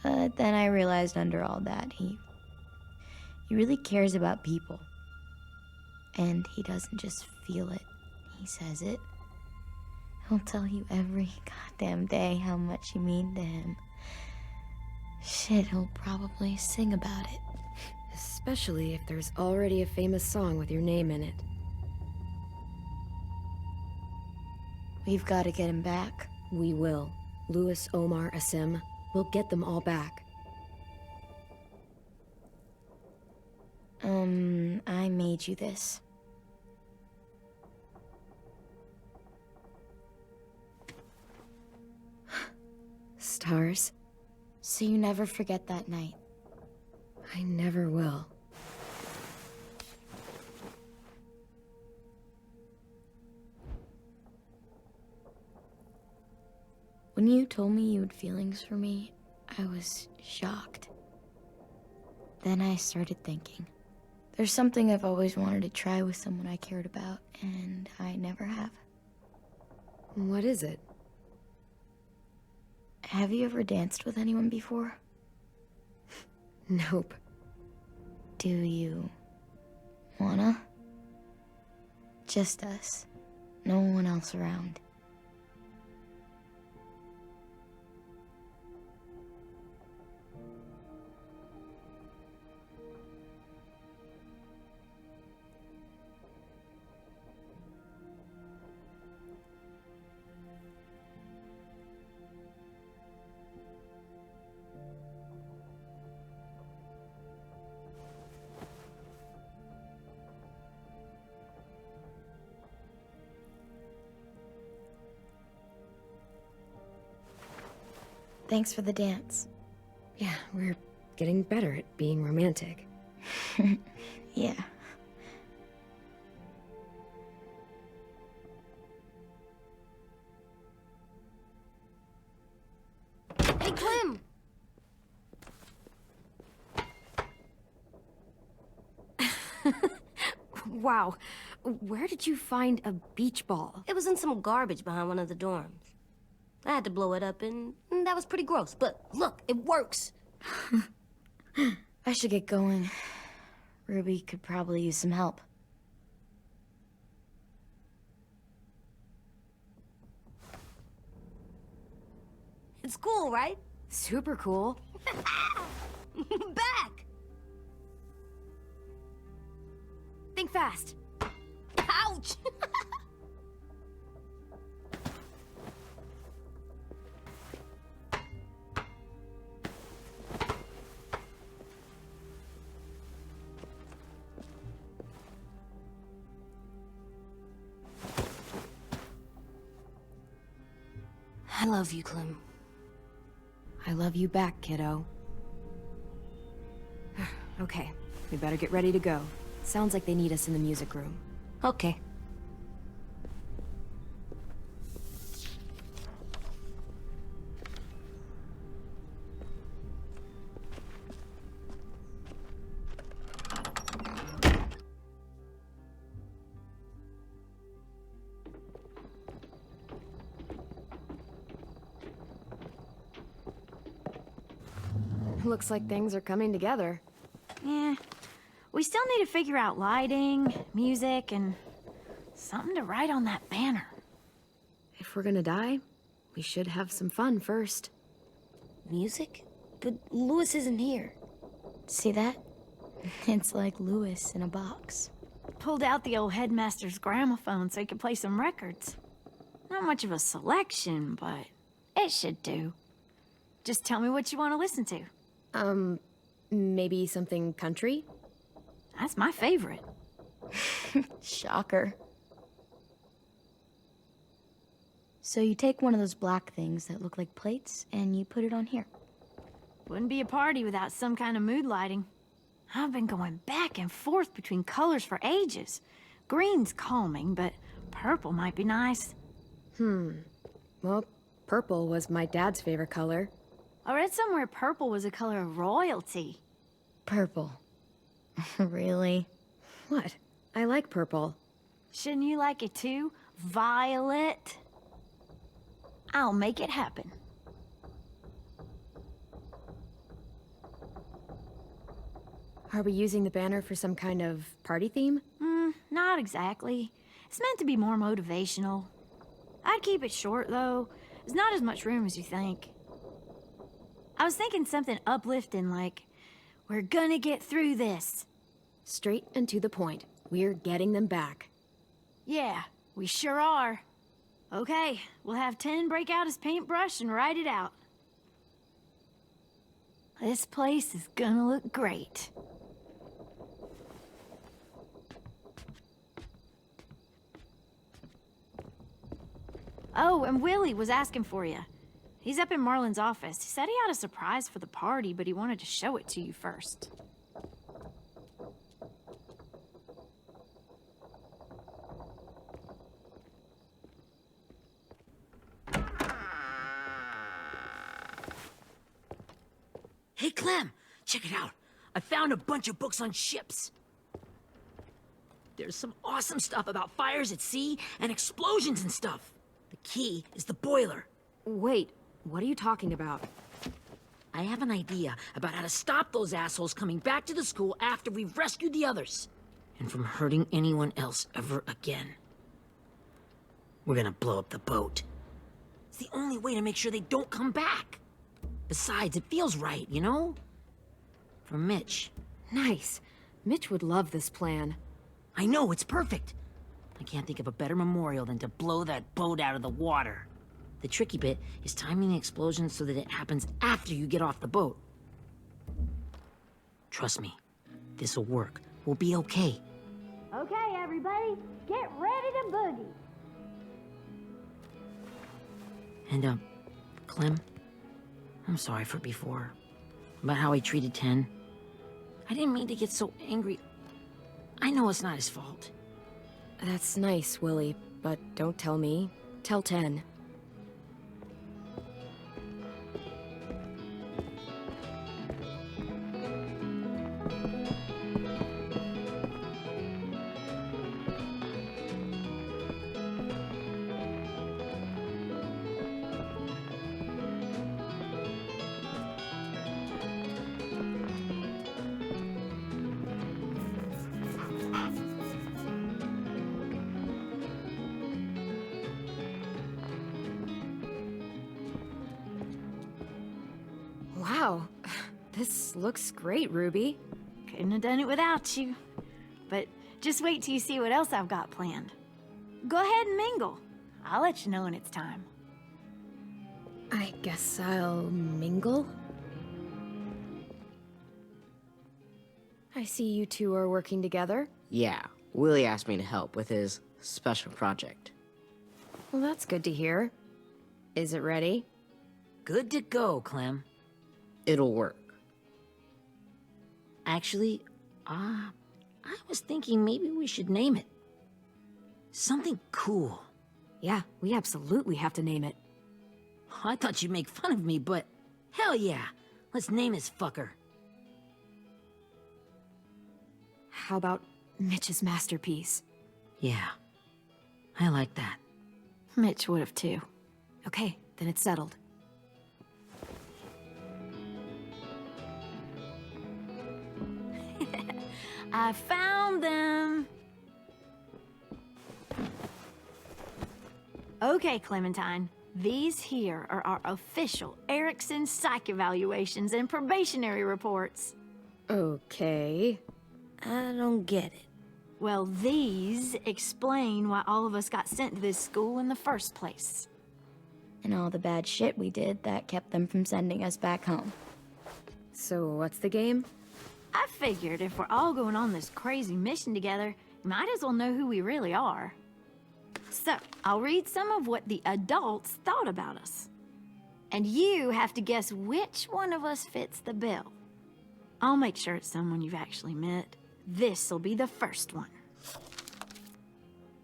[SPEAKER 3] But then I realized under all that, he really cares about people. And he doesn't just feel it, he says it. He'll tell you every goddamn day how much you mean to him. Shit, he'll probably sing about it.
[SPEAKER 1] Especially if there's already a famous song with your name in it.
[SPEAKER 3] We've got to get him back.
[SPEAKER 1] We will. Louis, Omar, Asim. We'll get them all back.
[SPEAKER 3] I made you this.
[SPEAKER 1] Stars?
[SPEAKER 3] So you never forget that night.
[SPEAKER 1] I never will.
[SPEAKER 3] When you told me you had feelings for me, I was shocked. Then I started thinking. There's something I've always wanted to try with someone I cared about, and I never have.
[SPEAKER 1] What is it?
[SPEAKER 3] Have you ever danced with anyone before?
[SPEAKER 1] Nope.
[SPEAKER 3] Do you wanna? Just us. No one else around. Thanks for the dance.
[SPEAKER 1] Yeah, we're getting better at being romantic.
[SPEAKER 3] Yeah.
[SPEAKER 4] Hey, Clem!
[SPEAKER 1] Wow. Where did you find a beach ball?
[SPEAKER 4] It was in some garbage behind one of the dorms. I had to blow it up, and that was pretty gross. But look, it works.
[SPEAKER 3] I should get going. Ruby could probably use some help.
[SPEAKER 4] It's cool, right?
[SPEAKER 1] Super cool.
[SPEAKER 4] Back!
[SPEAKER 1] Think fast.
[SPEAKER 4] Ouch! I love you, Clem.
[SPEAKER 1] I love you back, kiddo. Okay, we better get ready to go. Sounds like they need us in the music room.
[SPEAKER 4] Okay.
[SPEAKER 1] Looks like things are coming together.
[SPEAKER 10] Yeah. We still need to figure out lighting, music, and something to write on that banner.
[SPEAKER 1] If we're gonna die, we should have some fun first.
[SPEAKER 4] Music? But Louis isn't here.
[SPEAKER 3] See that? It's like Louis in a box.
[SPEAKER 10] Pulled out the old headmaster's gramophone so he could play some records. Not much of a selection, but it should do. Just tell me what you want to listen to.
[SPEAKER 1] Maybe something country?
[SPEAKER 10] That's my favorite.
[SPEAKER 3] Shocker. So you take one of those black things that look like plates and you put it on here.
[SPEAKER 10] Wouldn't be a party without some kind of mood lighting. I've been going back and forth between colors for ages. Green's calming, but purple might be nice.
[SPEAKER 1] Well, purple was my dad's favorite color.
[SPEAKER 10] I read somewhere purple was a color of royalty.
[SPEAKER 1] Purple.
[SPEAKER 3] Really?
[SPEAKER 1] What? I like purple.
[SPEAKER 10] Shouldn't you like it too? Violet? I'll make it happen.
[SPEAKER 1] Are we using the banner for some kind of party theme?
[SPEAKER 10] Not exactly. It's meant to be more motivational. I'd keep it short, though. There's not as much room as you think. I was thinking something uplifting like, we're gonna get through this.
[SPEAKER 1] Straight and to the point. We're getting them back.
[SPEAKER 10] Yeah, we sure are. Okay, we'll have 10 break out his paintbrush and write it out. This place is gonna look great. Oh, and Willie was asking for you. He's up in Marlin's office. He said he had a surprise for the party, but he wanted to show it to you first.
[SPEAKER 2] Hey, Clem, check it out. I found a bunch of books on ships. There's some awesome stuff about fires at sea and explosions and stuff. The key is the boiler.
[SPEAKER 1] Wait, what are you talking about?
[SPEAKER 2] I have an idea about how to stop those assholes coming back to the school after we've rescued the others. And from hurting anyone else ever again. We're gonna blow up the boat. It's the only way to make sure they don't come back. Besides, it feels right, you know? For Mitch.
[SPEAKER 1] Nice. Mitch would love this plan.
[SPEAKER 2] I know, it's perfect. I can't think of a better memorial than to blow that boat out of the water. The tricky bit is timing the explosion so that it happens after you get off the boat. Trust me, this'll work. We'll be okay.
[SPEAKER 10] Okay, everybody, get ready to boogie.
[SPEAKER 2] And, Clem, I'm sorry for before. About how he treated Ten. I didn't mean to get so angry. I know it's not his fault.
[SPEAKER 1] That's nice, Willie, but don't tell me. Tell 10. Wow, this looks great, Ruby.
[SPEAKER 10] Couldn't have done it without you. But just wait till you see what else I've got planned. Go ahead and mingle. I'll let you know when it's time.
[SPEAKER 1] I guess I'll mingle? I see you two are working together.
[SPEAKER 11] Yeah, Willie asked me to help with his special project.
[SPEAKER 1] Well, that's good to hear. Is it ready?
[SPEAKER 2] Good to go, Clem.
[SPEAKER 11] It'll work.
[SPEAKER 2] Actually, I was thinking maybe we should name it. Something cool.
[SPEAKER 1] Yeah, we absolutely have to name it.
[SPEAKER 2] I thought you'd make fun of me, but hell yeah. Let's name this fucker.
[SPEAKER 1] How about Mitch's masterpiece?
[SPEAKER 2] Yeah, I like that.
[SPEAKER 10] Mitch would have too.
[SPEAKER 1] Okay, then it's settled.
[SPEAKER 10] I found them! Okay, Clementine. These here are our official Erickson psych evaluations and probationary reports.
[SPEAKER 1] Okay.
[SPEAKER 4] I don't get it.
[SPEAKER 10] Well, these explain why all of us got sent to this school in the first place.
[SPEAKER 3] And all the bad shit we did that kept them from sending us back home.
[SPEAKER 1] So what's the game?
[SPEAKER 10] I figured if we're all going on this crazy mission together, might as well know who we really are. So, I'll read some of what the adults thought about us. And you have to guess which one of us fits the bill. I'll make sure it's someone you've actually met. This'll be the first one.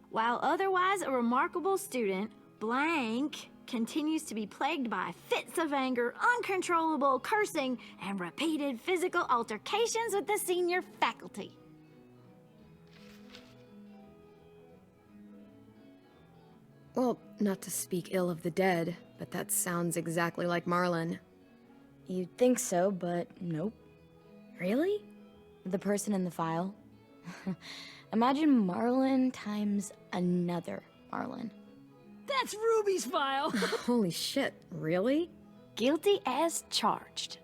[SPEAKER 10] While otherwise a remarkable student, blank continues to be plagued by fits of anger, uncontrollable cursing, and repeated physical altercations with the senior faculty.
[SPEAKER 1] Well, not to speak ill of the dead, but that sounds exactly like Marlon.
[SPEAKER 3] You'd think so, but nope.
[SPEAKER 1] Really?
[SPEAKER 3] The person in the file. Imagine Marlon times another Marlon.
[SPEAKER 2] That's Ruby's file.
[SPEAKER 1] Holy shit, really?
[SPEAKER 10] Guilty as charged.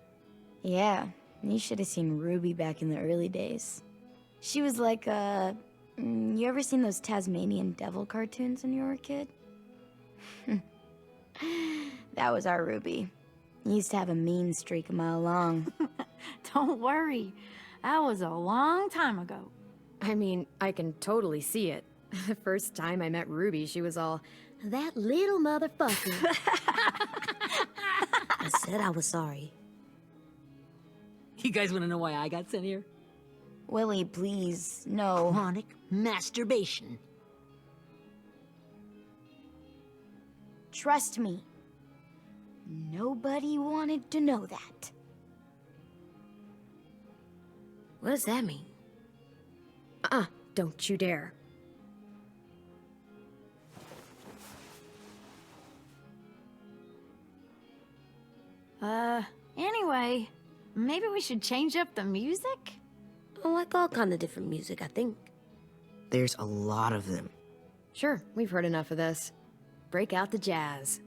[SPEAKER 3] Yeah, you should have seen Ruby back in the early days. She was like you ever seen those Tasmanian devil cartoons when you were a kid? That was our Ruby. Used to have a mean streak a mile long.
[SPEAKER 10] Don't worry. That was a long time ago.
[SPEAKER 1] I mean, I can totally see it. The first time I met Ruby, she was all, "That little motherfucker."
[SPEAKER 4] I said I was sorry.
[SPEAKER 2] You guys want to know why I got sent here?
[SPEAKER 3] Willie, please, no.
[SPEAKER 2] Chronic masturbation.
[SPEAKER 3] Trust me. Nobody wanted to know that.
[SPEAKER 4] What does that mean?
[SPEAKER 1] Don't you dare.
[SPEAKER 10] Anyway, maybe we should change up the music?
[SPEAKER 4] I like all kind of different music, I think.
[SPEAKER 11] There's a lot of them.
[SPEAKER 1] Sure, we've heard enough of this. Break out the jazz.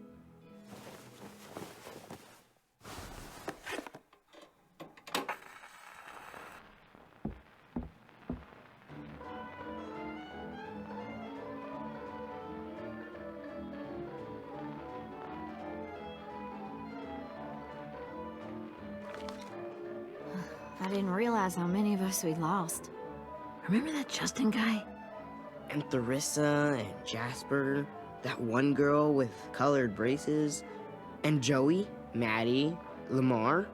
[SPEAKER 10] I didn't realize how many of us we'd lost.
[SPEAKER 2] Remember that Justin guy?
[SPEAKER 11] And Theresa and Jasper, that one girl with colored braces, and Joey, Maddie, Lamar.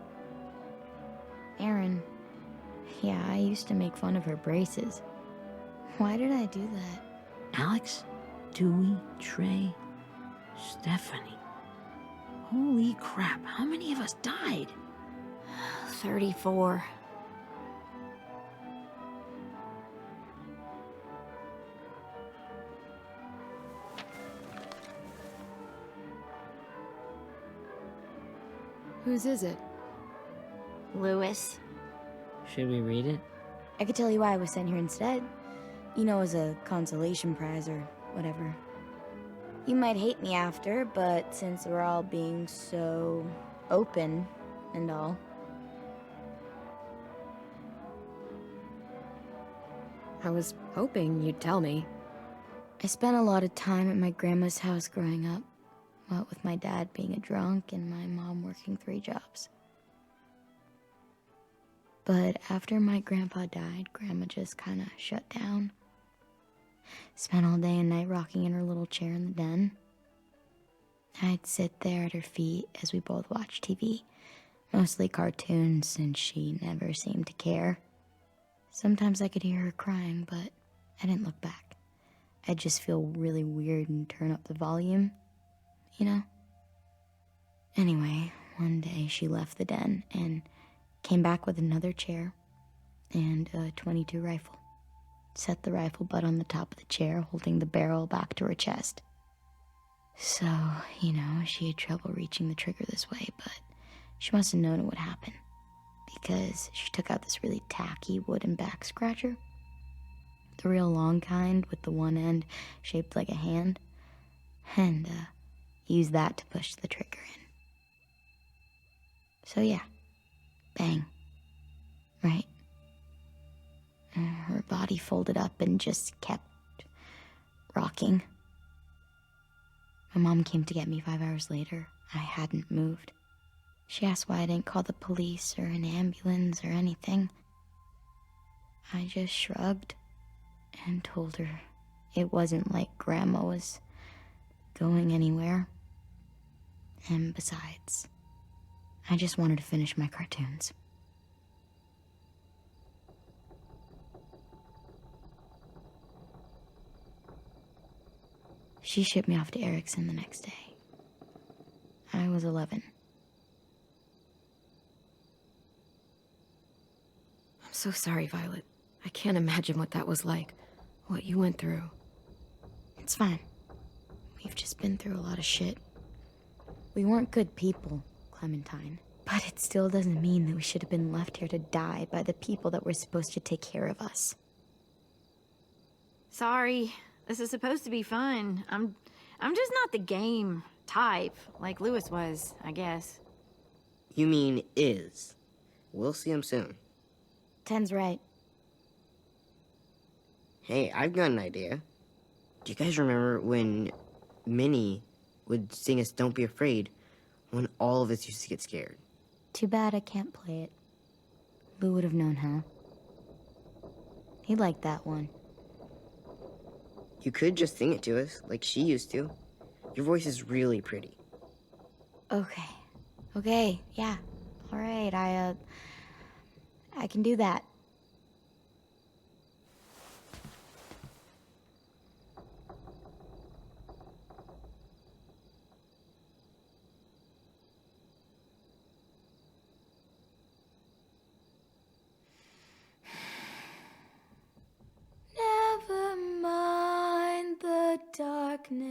[SPEAKER 3] Aaron. Yeah, I used to make fun of her braces. Why did I do that?
[SPEAKER 2] Alex, Dewey, Trey, Stephanie. Holy crap, how many of us died?
[SPEAKER 10] 34.
[SPEAKER 1] Whose is it?
[SPEAKER 10] Lewis.
[SPEAKER 2] Should we read it?
[SPEAKER 3] I could tell you why I was sent here instead. You know, as a consolation prize or whatever. You might hate me after, but since we're all being so open and all,
[SPEAKER 1] I was hoping you'd tell me.
[SPEAKER 3] I spent a lot of time at my grandma's house growing up, what with my dad being a drunk and my mom working 3 jobs. But after my grandpa died, Grandma just kinda shut down. Spent all day and night rocking in her little chair in the den. I'd sit there at her feet as we both watched TV, mostly cartoons since she never seemed to care. Sometimes I could hear her crying, but I didn't look back. I'd just feel really weird and turn up the volume, you know? Anyway, one day she left the den and came back with another chair and a .22 rifle. Set the rifle butt on the top of the chair, holding the barrel back to her chest. So, she had trouble reaching the trigger this way, but she must have known it would happen, because she took out this really tacky wooden back scratcher. The real long kind with the one end shaped like a hand, and used that to push the trigger in. So yeah, bang, right? Her body folded up and just kept rocking. My mom came to get me 5 hours later. I hadn't moved. She asked why I didn't call the police or an ambulance or anything. I just shrugged and told her it wasn't like Grandma was going anywhere. And besides, I just wanted to finish my cartoons. She shipped me off to Erickson the next day. I was 11.
[SPEAKER 1] I'm so sorry, Violet. I can't imagine what that was like. What you went through.
[SPEAKER 3] It's fine. We've just been through a lot of shit. We weren't good people, Clementine. But it still doesn't mean that we should have been left here to die by the people that were supposed to take care of us.
[SPEAKER 10] Sorry. This is supposed to be fun. I'm just not the game type, like Louis was, I guess.
[SPEAKER 11] You mean is. We'll see him soon.
[SPEAKER 3] Ten's right.
[SPEAKER 11] Hey, I've got an idea. Do you guys remember when Minnie would sing us Don't Be Afraid when all of us used to get scared?
[SPEAKER 3] Too bad I can't play it. Lou would have known how. He liked that one.
[SPEAKER 11] You could just sing it to us, like she used to. Your voice is really pretty.
[SPEAKER 3] Okay, yeah. All right, I can do that. Never mind the darkness.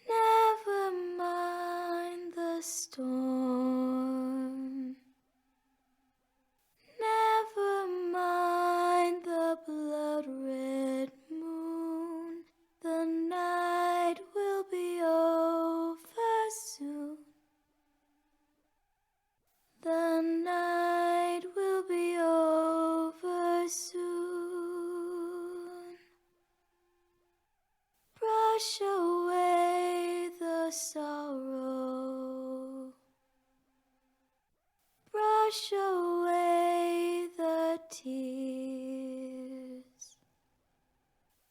[SPEAKER 3] Never mind the storm. Never mind the blood-red moon. The night will be over soon. The night will be over soon. Brush away the sorrow. Brush away the tears.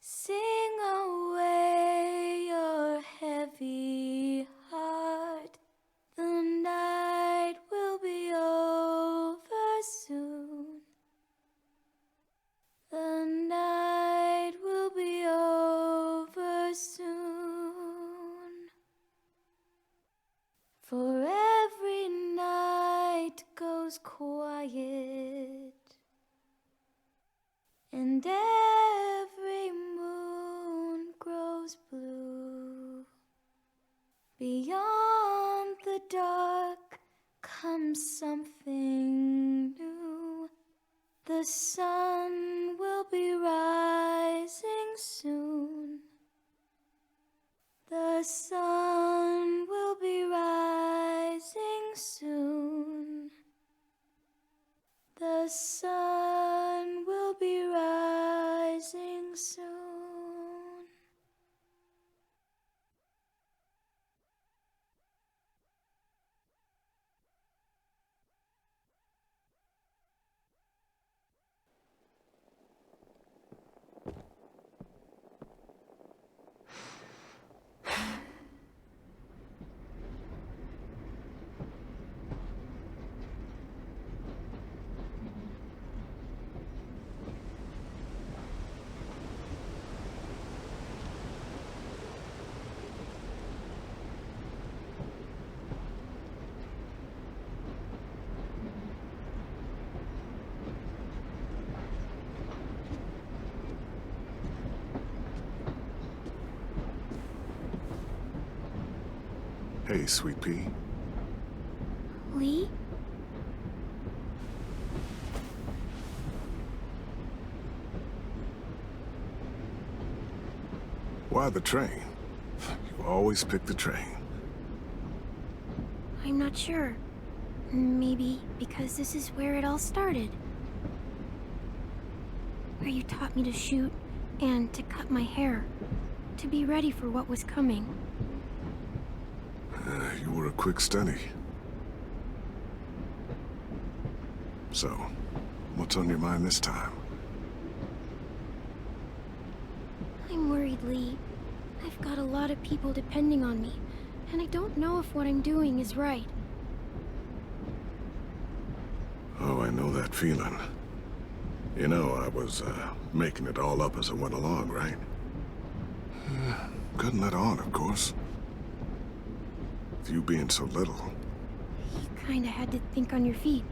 [SPEAKER 3] Sing away your heavy heart. The night will be over soon. The night will be over soon. For every night goes quiet, and every moon grows blue. Beyond the dark comes something new. The sun will be rising soon. The sun will be rising soon. The sun
[SPEAKER 12] Hey, Sweet Pea.
[SPEAKER 3] Lee?
[SPEAKER 12] Why the train? You always pick the train.
[SPEAKER 3] I'm not sure. Maybe because this is where it all started. Where you taught me to shoot and to cut my hair. To be ready for what was coming.
[SPEAKER 12] You were a quick study. So, what's on your mind this time?
[SPEAKER 3] I'm worried, Lee. I've got a lot of people depending on me, and I don't know if what I'm doing is right.
[SPEAKER 12] Oh, I know that feeling. You know, I was, making it all up as I went along, right? Couldn't let on, of course. With you being so little.
[SPEAKER 3] You kinda had to think on your feet.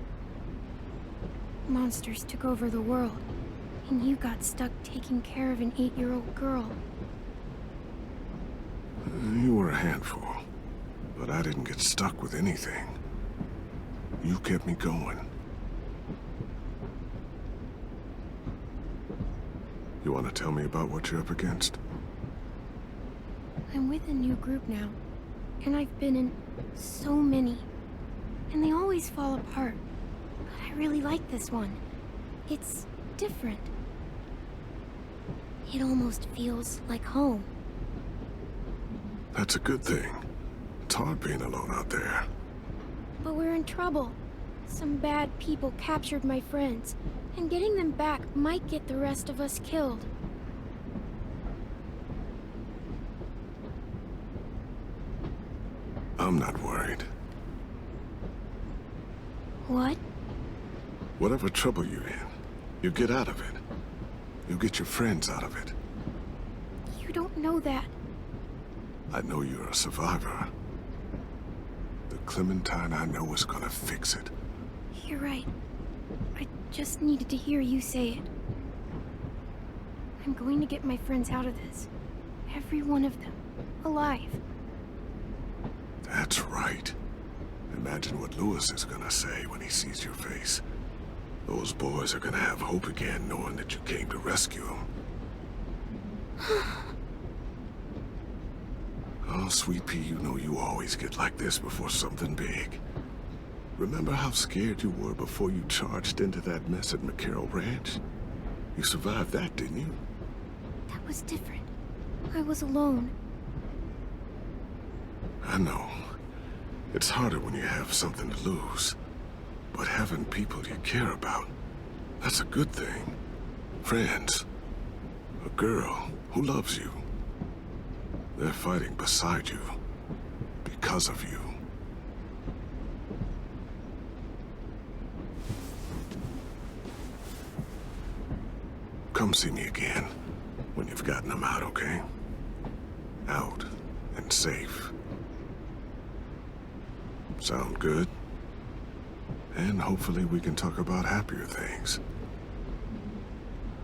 [SPEAKER 3] Monsters took over the world, and you got stuck taking care of an 8-year-old girl.
[SPEAKER 12] You were a handful, but I didn't get stuck with anything. You kept me going. You want to tell me about what you're up against?
[SPEAKER 3] I'm with a new group now, and I've been in so many, and they always fall apart. But I really like this one. It's different. It almost feels like home.
[SPEAKER 12] That's a good thing. It's hard being alone out there.
[SPEAKER 3] But we're in trouble. Some bad people captured my friends, and getting them back might get the rest of us killed.
[SPEAKER 12] I'm not worried.
[SPEAKER 3] What?
[SPEAKER 12] Whatever trouble you're in, you get out of it. You get your friends out of it.
[SPEAKER 3] You don't know that.
[SPEAKER 12] I know you're a survivor. The Clementine I know is gonna fix it.
[SPEAKER 3] You're right. I just needed to hear you say it. I'm going to get my friends out of this. Every one of them. Alive.
[SPEAKER 12] That's right. Imagine what Louis is gonna say when he sees your face. Those boys are gonna have hope again knowing that you came to rescue them. Oh, Sweet Pea, you know you always get like this before something big. Remember how scared you were before you charged into that mess at McCarroll Ranch? You survived that, didn't you?
[SPEAKER 3] That was different. I was alone.
[SPEAKER 12] I know. It's harder when you have something to lose. But having people you care about, that's a good thing. Friends. A girl who loves you. They're fighting beside you. Because of you. Come see me again when you've gotten them out, okay? Out and safe. Sound good? And hopefully we can talk about happier things.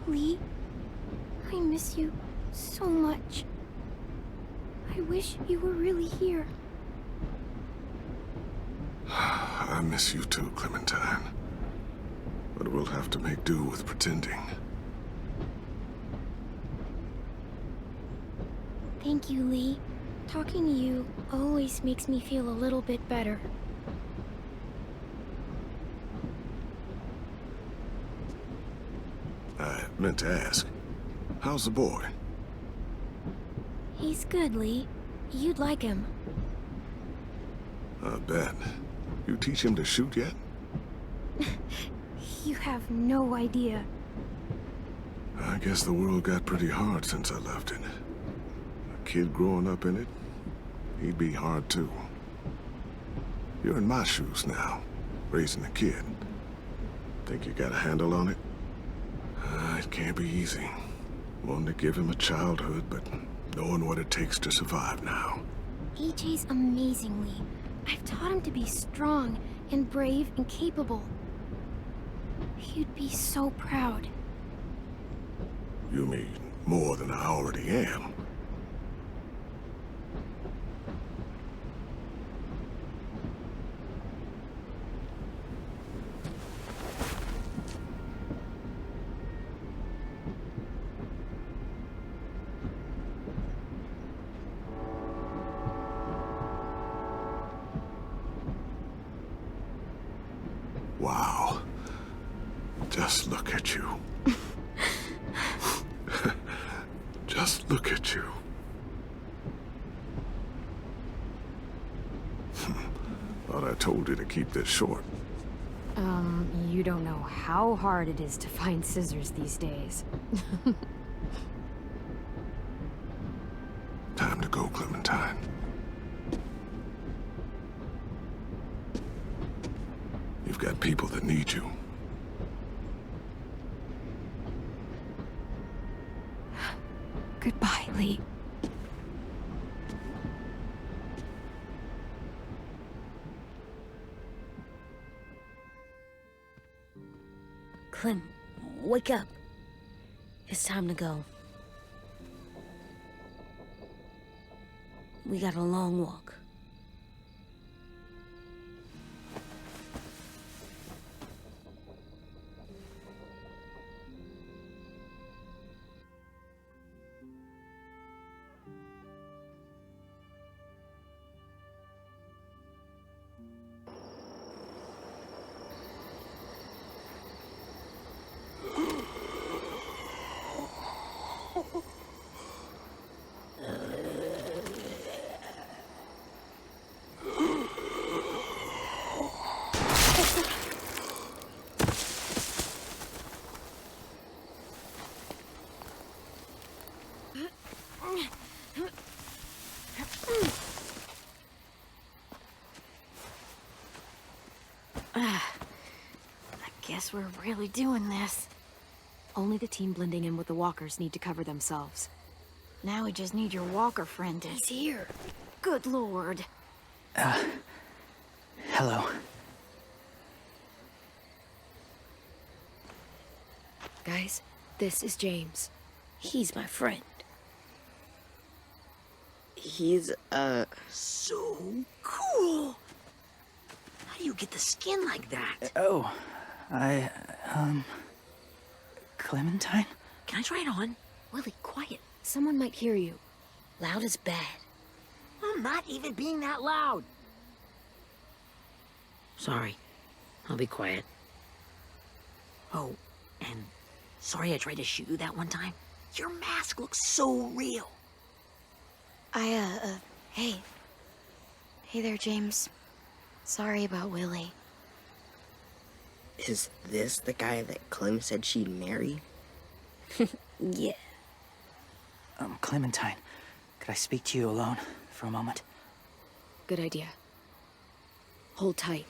[SPEAKER 3] Lee, I miss you so much. I wish you were really here.
[SPEAKER 12] I miss you too, Clementine. But we'll have to make do with pretending.
[SPEAKER 3] Thank you, Lee. Talking to you always makes me feel a little bit better.
[SPEAKER 12] I meant to ask, how's the boy?
[SPEAKER 3] He's good, Lee. You'd like him.
[SPEAKER 12] I bet. You teach him to shoot yet?
[SPEAKER 3] You have no idea.
[SPEAKER 12] I guess the world got pretty hard since I left it. A kid growing up in it, he'd be hard too. You're in my shoes now, raising a kid. Think you got a handle on it? It can't be easy. Wanting to give him a childhood, but knowing what it takes to survive now.
[SPEAKER 3] AJ's amazing, Lee. I've taught him to be strong and brave and capable. He'd be so proud.
[SPEAKER 12] You mean more than I already am? Wow. Just look at you. Just look at you. Thought I told you to keep this short.
[SPEAKER 1] You don't know how hard it is to find scissors these days.
[SPEAKER 12] Time to go, Clementine. You've got people that need you.
[SPEAKER 1] Goodbye, Lee.
[SPEAKER 4] Clem, wake up. It's time to go. We got a long walk.
[SPEAKER 10] I guess we're really doing this.
[SPEAKER 1] Only the team blending in with the walkers need to cover themselves.
[SPEAKER 10] Now we just need your walker friend to...
[SPEAKER 1] He's here.
[SPEAKER 10] Good lord.
[SPEAKER 9] Hello.
[SPEAKER 1] Guys, this is James.
[SPEAKER 4] He's my friend.
[SPEAKER 11] He's, so cool. How do you get the skin like that?
[SPEAKER 9] Oh, Clementine?
[SPEAKER 2] Can I try it on?
[SPEAKER 1] Willie, quiet. Someone might hear you.
[SPEAKER 4] Loud is bad.
[SPEAKER 2] I'm not even being that loud.
[SPEAKER 4] Sorry. I'll be quiet.
[SPEAKER 2] Oh, and sorry I tried to shoot you that one time. Your mask looks so real.
[SPEAKER 3] Hey. Hey there, James. Sorry about Willie.
[SPEAKER 11] Is this the guy that Clem said she'd marry?
[SPEAKER 4] Yeah.
[SPEAKER 9] Clementine, could I speak to you alone for a moment?
[SPEAKER 1] Good idea. Hold tight.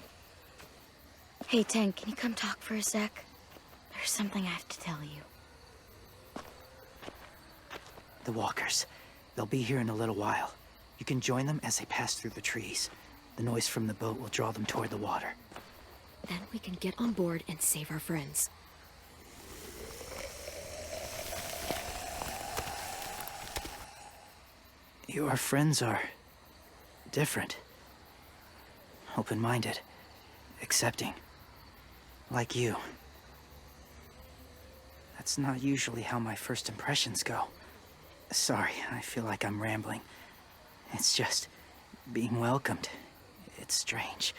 [SPEAKER 3] Hey, Tank, can you come talk for a sec? There's something I have to tell you.
[SPEAKER 9] The walkers. They'll be here in a little while. You can join them as they pass through the trees. The noise from the boat will draw them toward the water.
[SPEAKER 1] Then we can get on board and save our friends.
[SPEAKER 9] Your friends are... different. Open-minded. Accepting. Like you. That's not usually how my first impressions go. Sorry, I feel like I'm rambling. It's just... being welcomed. It's strange.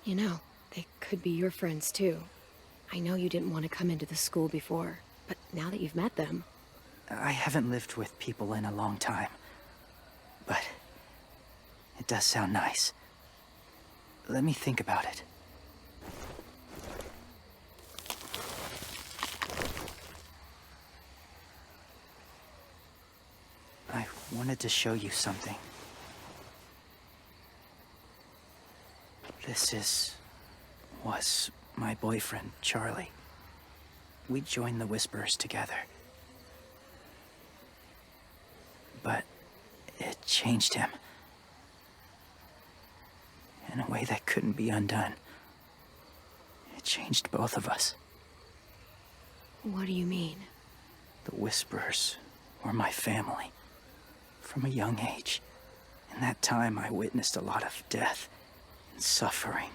[SPEAKER 1] You know, they could be your friends too. I know you didn't want to come into the school before, but now that you've met them...
[SPEAKER 9] I haven't lived with people in a long time. But... it does sound nice. Let me think about it. I wanted to show you something. This was my boyfriend, Charlie. We joined the Whisperers together. But it changed him. In a way that couldn't be undone. It changed both of us.
[SPEAKER 1] What do you mean?
[SPEAKER 9] The Whisperers were my family. From a young age. In that time, I witnessed a lot of death and suffering.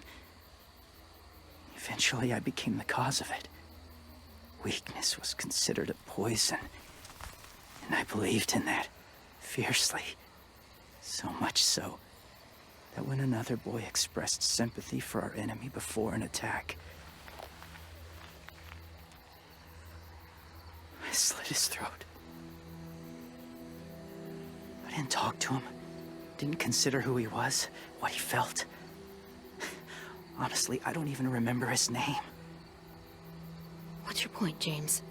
[SPEAKER 9] Eventually, I became the cause of it. Weakness was considered a poison. And I believed in that fiercely. So much so that when another boy expressed sympathy for our enemy before an attack, I slit his throat. I didn't talk to him, didn't consider who he was, what he felt. Honestly, I don't even remember his name.
[SPEAKER 1] What's your point, James?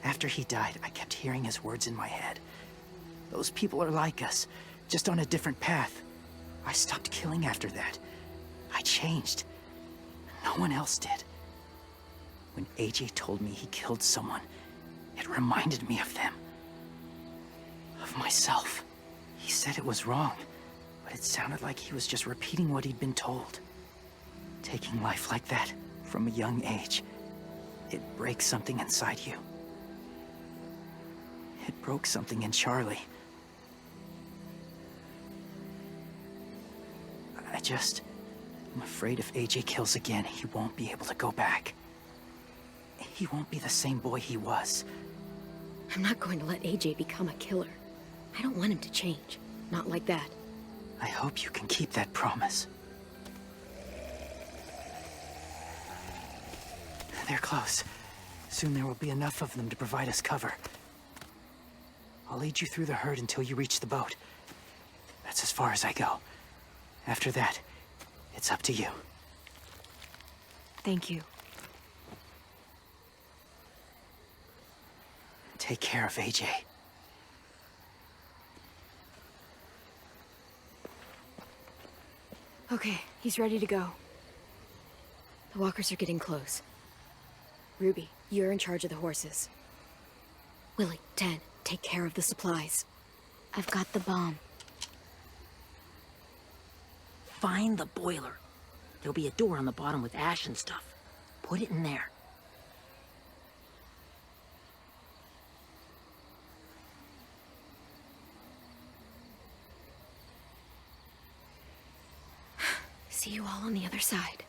[SPEAKER 9] After he died, I kept hearing his words in my head. Those people are like us, just on a different path. I stopped killing after that. I changed. No one else did. When AJ told me he killed someone, it reminded me of them. Of myself. He said it was wrong, but it sounded like he was just repeating what he'd been told. Taking life like that, from a young age, it breaks something inside you. It broke something in Charlie. I'm afraid if AJ kills again, he won't be able to go back. He won't be the same boy he was.
[SPEAKER 1] I'm not going to let AJ become a killer. I don't want him to change. Not like that.
[SPEAKER 9] I hope you can keep that promise. They're close. Soon there will be enough of them to provide us cover. I'll lead you through the herd until you reach the boat. That's as far as I go. After that, it's up to you.
[SPEAKER 1] Thank you.
[SPEAKER 9] Take care of AJ.
[SPEAKER 1] Okay, he's ready to go. The walkers are getting close. Ruby, you're in charge of the horses. Willie, Ted, take care of the supplies.
[SPEAKER 3] I've got the bomb.
[SPEAKER 2] Find the boiler. There'll be a door on the bottom with ash and stuff. Put it in there.
[SPEAKER 1] See you all on the other side.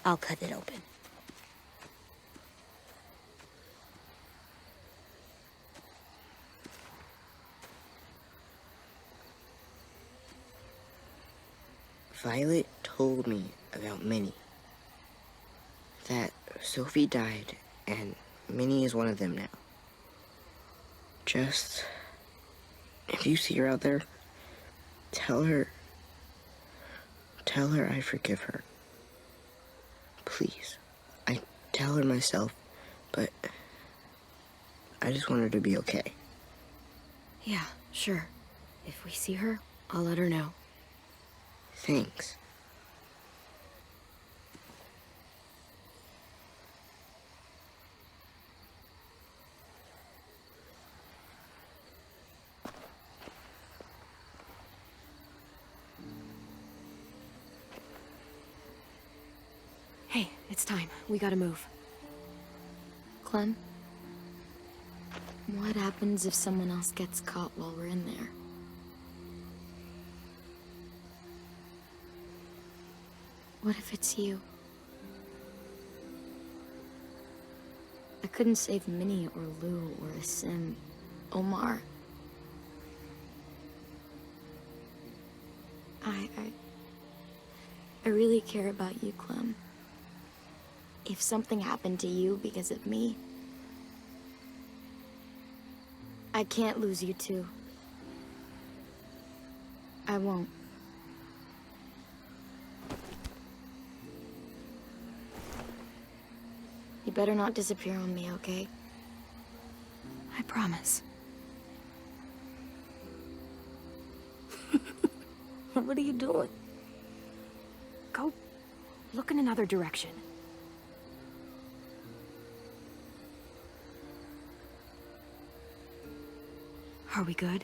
[SPEAKER 4] I'll cut it open.
[SPEAKER 11] Violet told me about Minnie. That Sophie died, and Minnie is one of them now. Just... if you see her out there, tell her I forgive her. Please. I tell her myself, but I just want her to be okay.
[SPEAKER 1] Yeah, sure. If we see her, I'll let her know.
[SPEAKER 11] Thanks.
[SPEAKER 1] Hey, it's time. We gotta move.
[SPEAKER 3] Clem? What happens if someone else gets caught while we're in there? What if it's you? I couldn't save Minnie or Lou or Asim, Omar. I really care about you, Clem. If something happened to you because of me, I can't lose you too. I won't. You better not disappear on me, okay?
[SPEAKER 1] I promise.
[SPEAKER 4] What are you doing?
[SPEAKER 1] Go look in another direction. Are we good?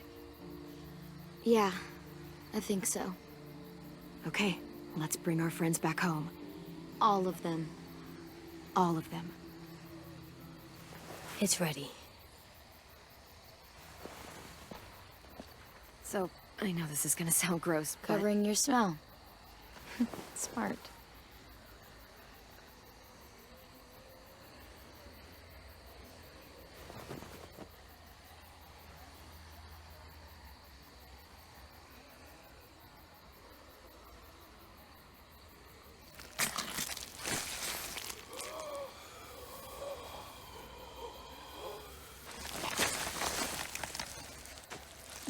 [SPEAKER 3] Yeah, I think so.
[SPEAKER 1] Okay, let's bring our friends back home.
[SPEAKER 3] All of them.
[SPEAKER 1] All of them.
[SPEAKER 4] It's ready.
[SPEAKER 1] So, I know this is gonna sound gross, but...
[SPEAKER 3] Covering your smell. Smart.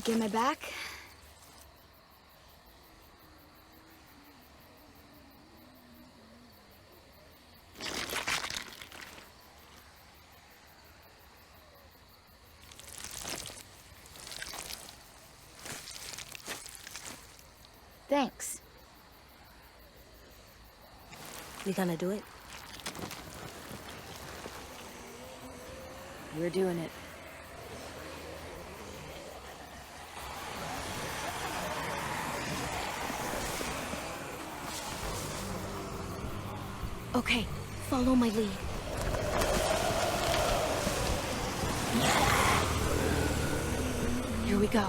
[SPEAKER 3] Get my back? Thanks.
[SPEAKER 4] We gonna do it?
[SPEAKER 1] We're doing it.
[SPEAKER 4] Okay, follow my lead.
[SPEAKER 1] Here we go.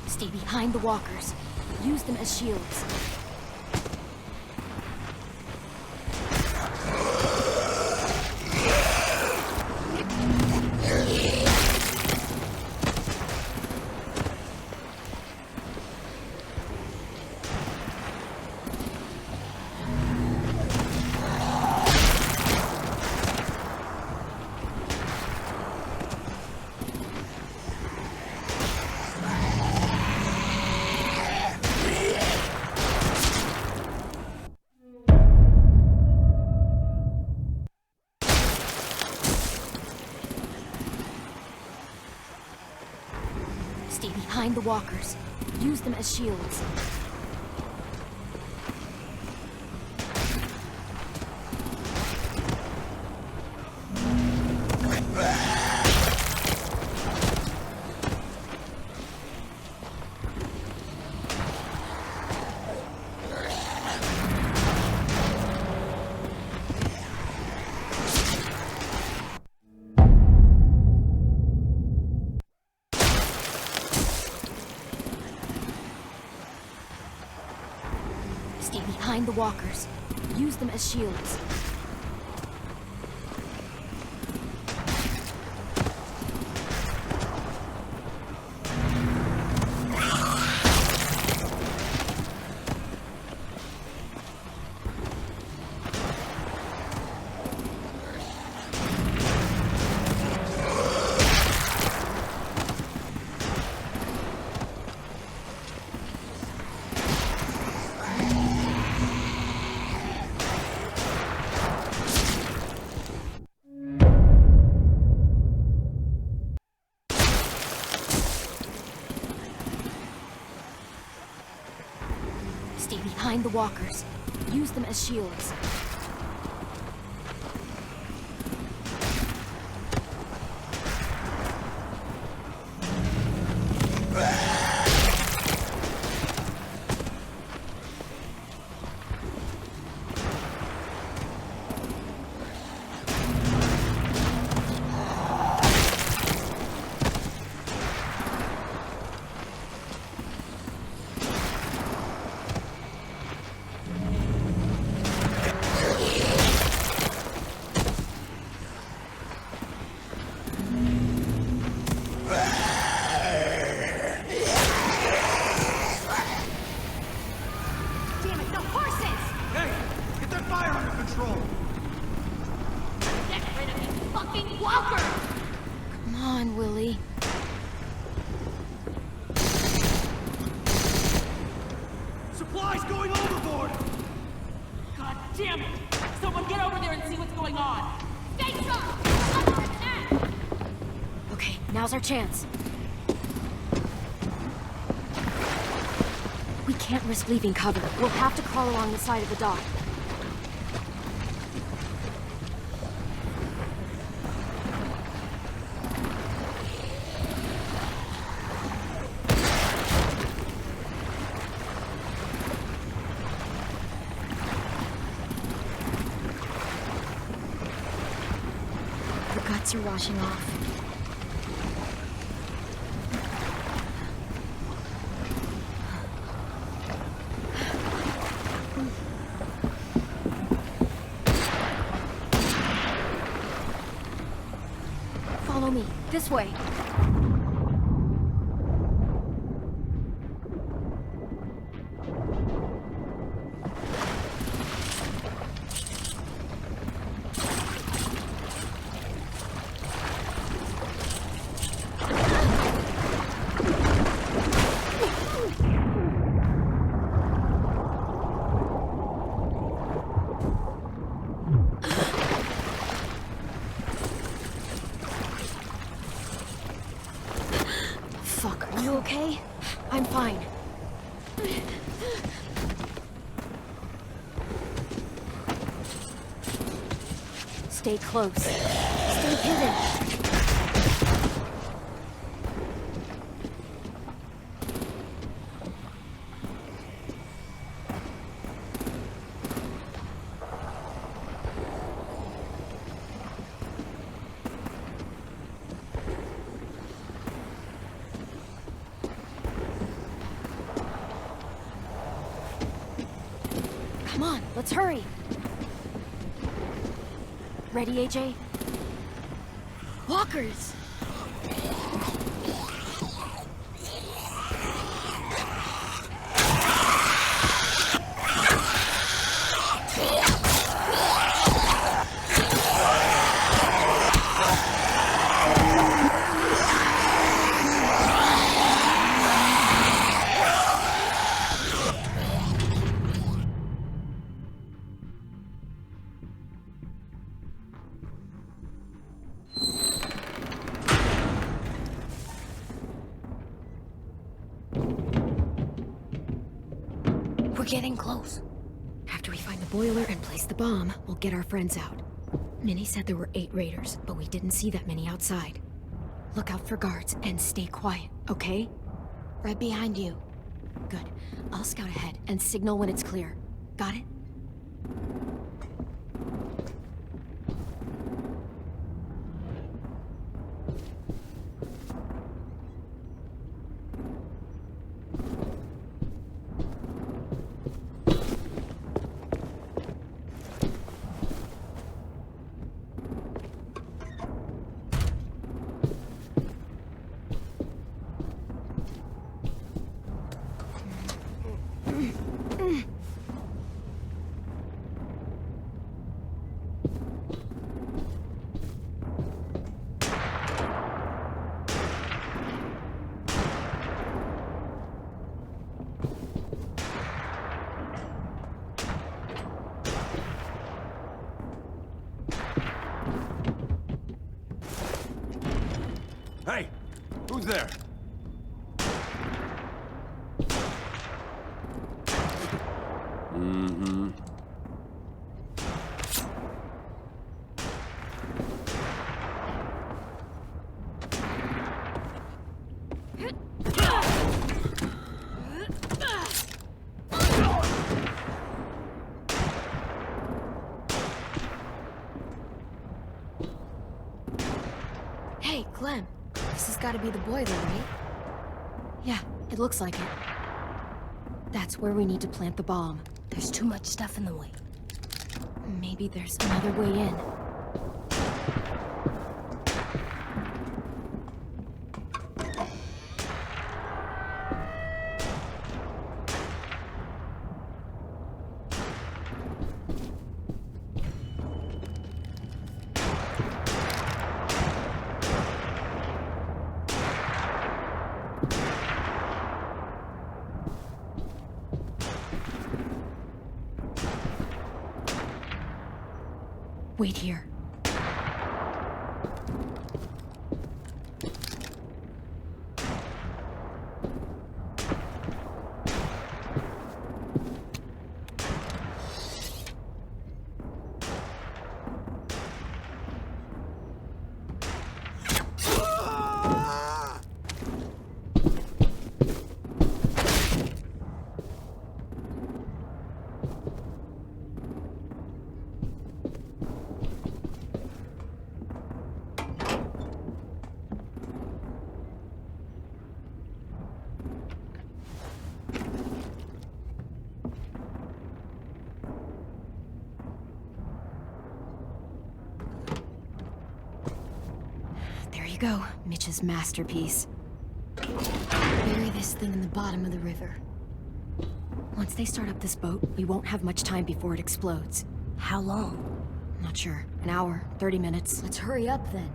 [SPEAKER 5] Stay behind the walkers. Use them as shields. Stay behind the walkers. Use them as shields. Stay behind the walkers. Use them as shields. Stay behind the walkers. Use them as shields. Come on, Willie.
[SPEAKER 13] Supplies going overboard! God damn it! Someone get over there and see what's going on!
[SPEAKER 5] Stay sharp!
[SPEAKER 1] Okay, now's our chance. We can't risk leaving cover. We'll have to crawl along the side of the dock. The guts are washing off. Follow me. This way.
[SPEAKER 5] Stay close. Stay hidden. Come on, let's hurry. Ready, AJ? Walkers!
[SPEAKER 1] We're getting close. After we find the boiler and place the bomb, we'll get our friends out. Minnie said there were 8 raiders, but we didn't see that many outside. Look out for guards and stay quiet, okay?
[SPEAKER 3] Right behind you.
[SPEAKER 1] Good. I'll scout ahead and signal when it's clear. Got it?
[SPEAKER 14] Hey! Who's there? Mm-hmm.
[SPEAKER 1] Hey, Clem. This has got to be the boiler, right? Yeah, it looks like it. That's where we need to plant the bomb.
[SPEAKER 3] There's too much stuff in the way.
[SPEAKER 1] Maybe there's another way in. Wait here. There you go, Mitch's masterpiece. Bury this thing in the bottom of the river. Once they start up this boat, we won't have much time before it explodes.
[SPEAKER 3] How long?
[SPEAKER 1] Not sure. An hour, 30 minutes.
[SPEAKER 3] Let's hurry up then.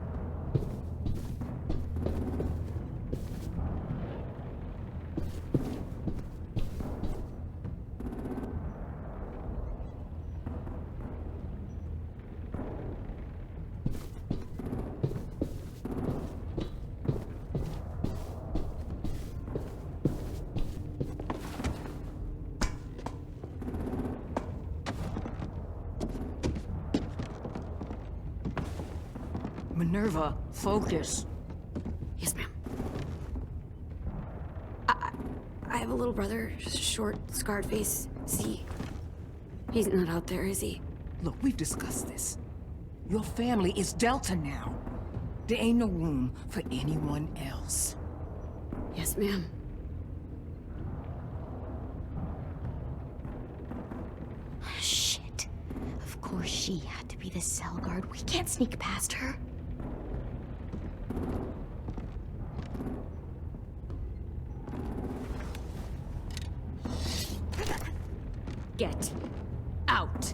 [SPEAKER 2] Minerva, focus.
[SPEAKER 1] Yes, ma'am. I have a little brother, short, scarred face. See, he's not out there, is he?
[SPEAKER 2] Look, we've discussed this. Your family is Delta now. There ain't no room for anyone else.
[SPEAKER 1] Yes, ma'am.
[SPEAKER 3] Shit. Of course she had to be the cell guard. We can't sneak past her.
[SPEAKER 1] Get out.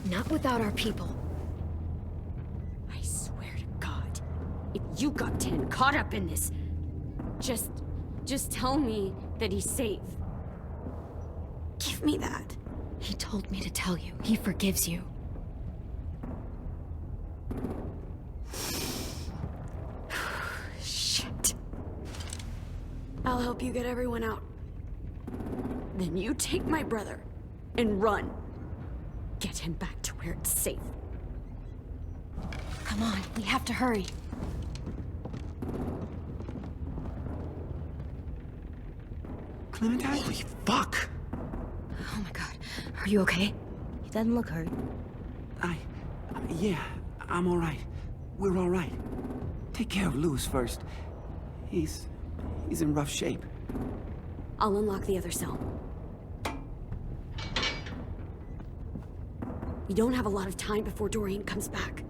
[SPEAKER 1] Not without our people. I swear to God, if you got 10 caught up in this, just tell me that he's safe. Give me that. He told me to tell you. He forgives you. Shit. I'll help you get everyone out. Then you take my brother and run. Get him back to where it's safe.
[SPEAKER 3] Come on, we have to hurry.
[SPEAKER 9] Clementine? Holy fuck!
[SPEAKER 1] Oh my God. Are you okay?
[SPEAKER 4] He doesn't look hurt.
[SPEAKER 15] Yeah, I'm all right. We're all right. Take care of Louis first. He's in rough shape.
[SPEAKER 1] I'll unlock the other cell. We don't have a lot of time before Dorian comes back.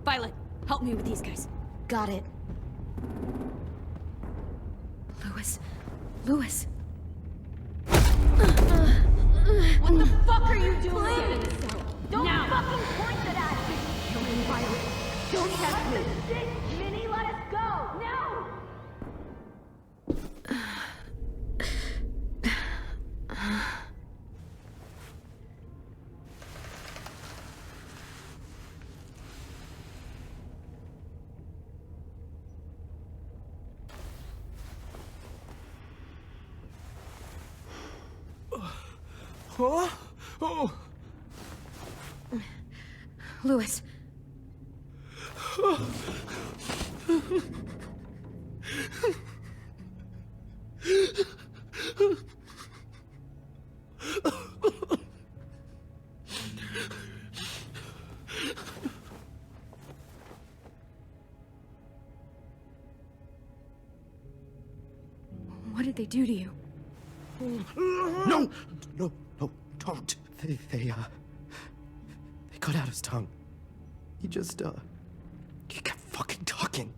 [SPEAKER 1] Violet, help me with these guys.
[SPEAKER 3] Got it.
[SPEAKER 1] Louis.
[SPEAKER 5] What the fuck are you doing? Don't fucking point that at me!
[SPEAKER 1] Kill him, Violet. Don't test me.
[SPEAKER 5] Shit, Minnie, let us go! No!
[SPEAKER 15] Huh? Oh.
[SPEAKER 1] Louis. What did they do to you?
[SPEAKER 9] No! No, don't. They cut out his tongue. He just, he kept fucking talking.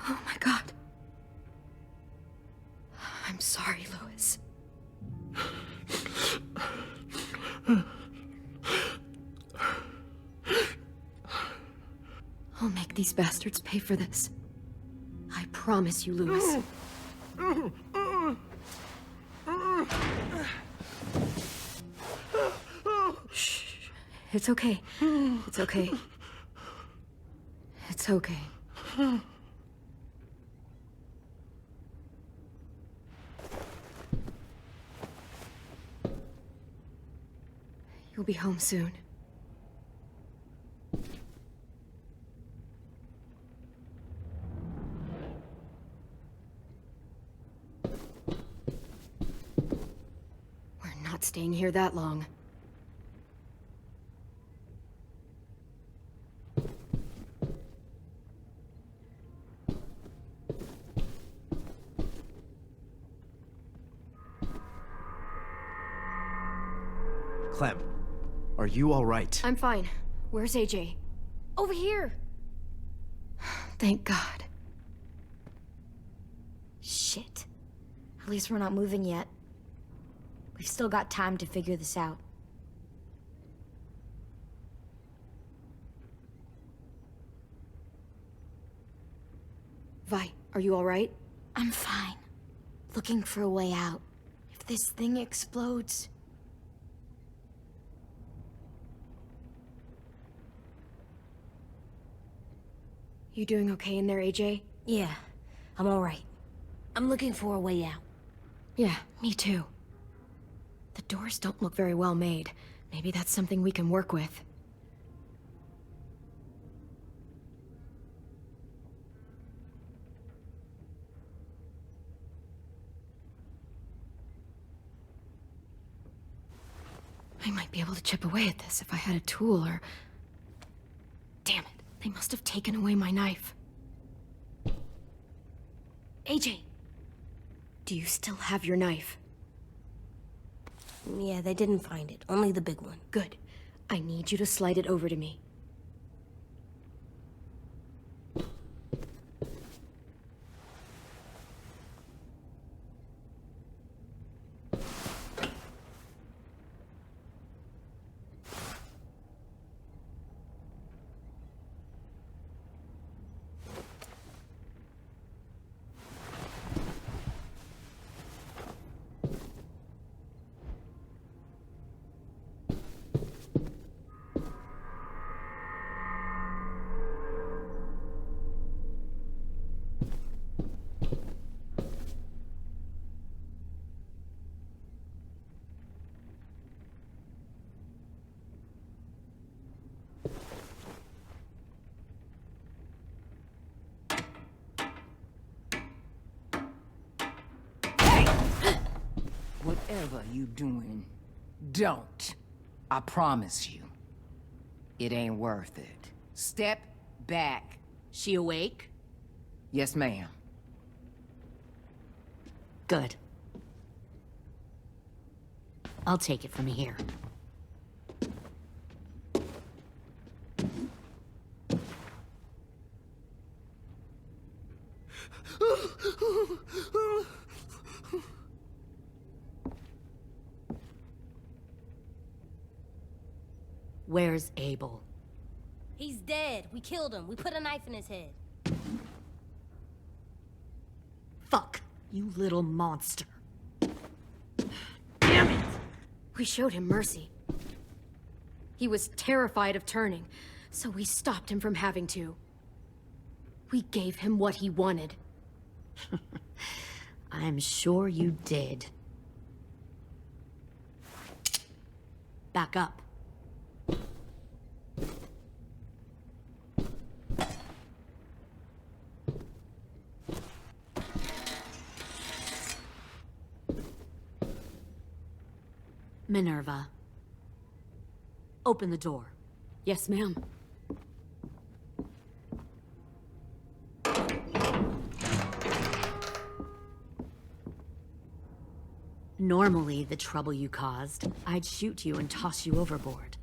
[SPEAKER 1] Oh my God. I'm sorry, Louis. I'll make these bastards pay for this. I promise you, Louis. Shh. It's okay. It's okay. It's okay. You'll be home soon. We're not staying here that long.
[SPEAKER 9] Clem, are you all right?
[SPEAKER 1] I'm fine. Where's AJ?
[SPEAKER 3] Over here!
[SPEAKER 1] Thank God.
[SPEAKER 3] Shit. At least we're not moving yet. We've still got time to figure this out.
[SPEAKER 1] Vi, are you all right?
[SPEAKER 3] I'm fine. Looking for a way out. If this thing explodes...
[SPEAKER 1] You doing okay in there, AJ?
[SPEAKER 4] Yeah, I'm all right. I'm looking for a way out.
[SPEAKER 1] Yeah, me too. The doors don't look very well made. Maybe that's something we can work with. I might be able to chip away at this if I had a tool or... Damn it, they must have taken away my knife. AJ! Do you still have your knife?
[SPEAKER 4] Yeah, they didn't find it. Only the big one.
[SPEAKER 1] Good. I need you to slide it over to me.
[SPEAKER 16] Whatever you doing, don't. I promise you. It ain't worth it. Step back.
[SPEAKER 1] She awake?
[SPEAKER 16] Yes, ma'am.
[SPEAKER 1] Good. I'll take it from here. Where's Abel?
[SPEAKER 4] He's dead. We killed him. We put a knife in his head.
[SPEAKER 1] Fuck, you little monster. Damn it! We showed him mercy. He was terrified of turning, so we stopped him from having to. We gave him what he wanted. I'm sure you did. Back up. Minerva. Open the door. Yes, ma'am. Normally, the trouble you caused, I'd shoot you and toss you overboard.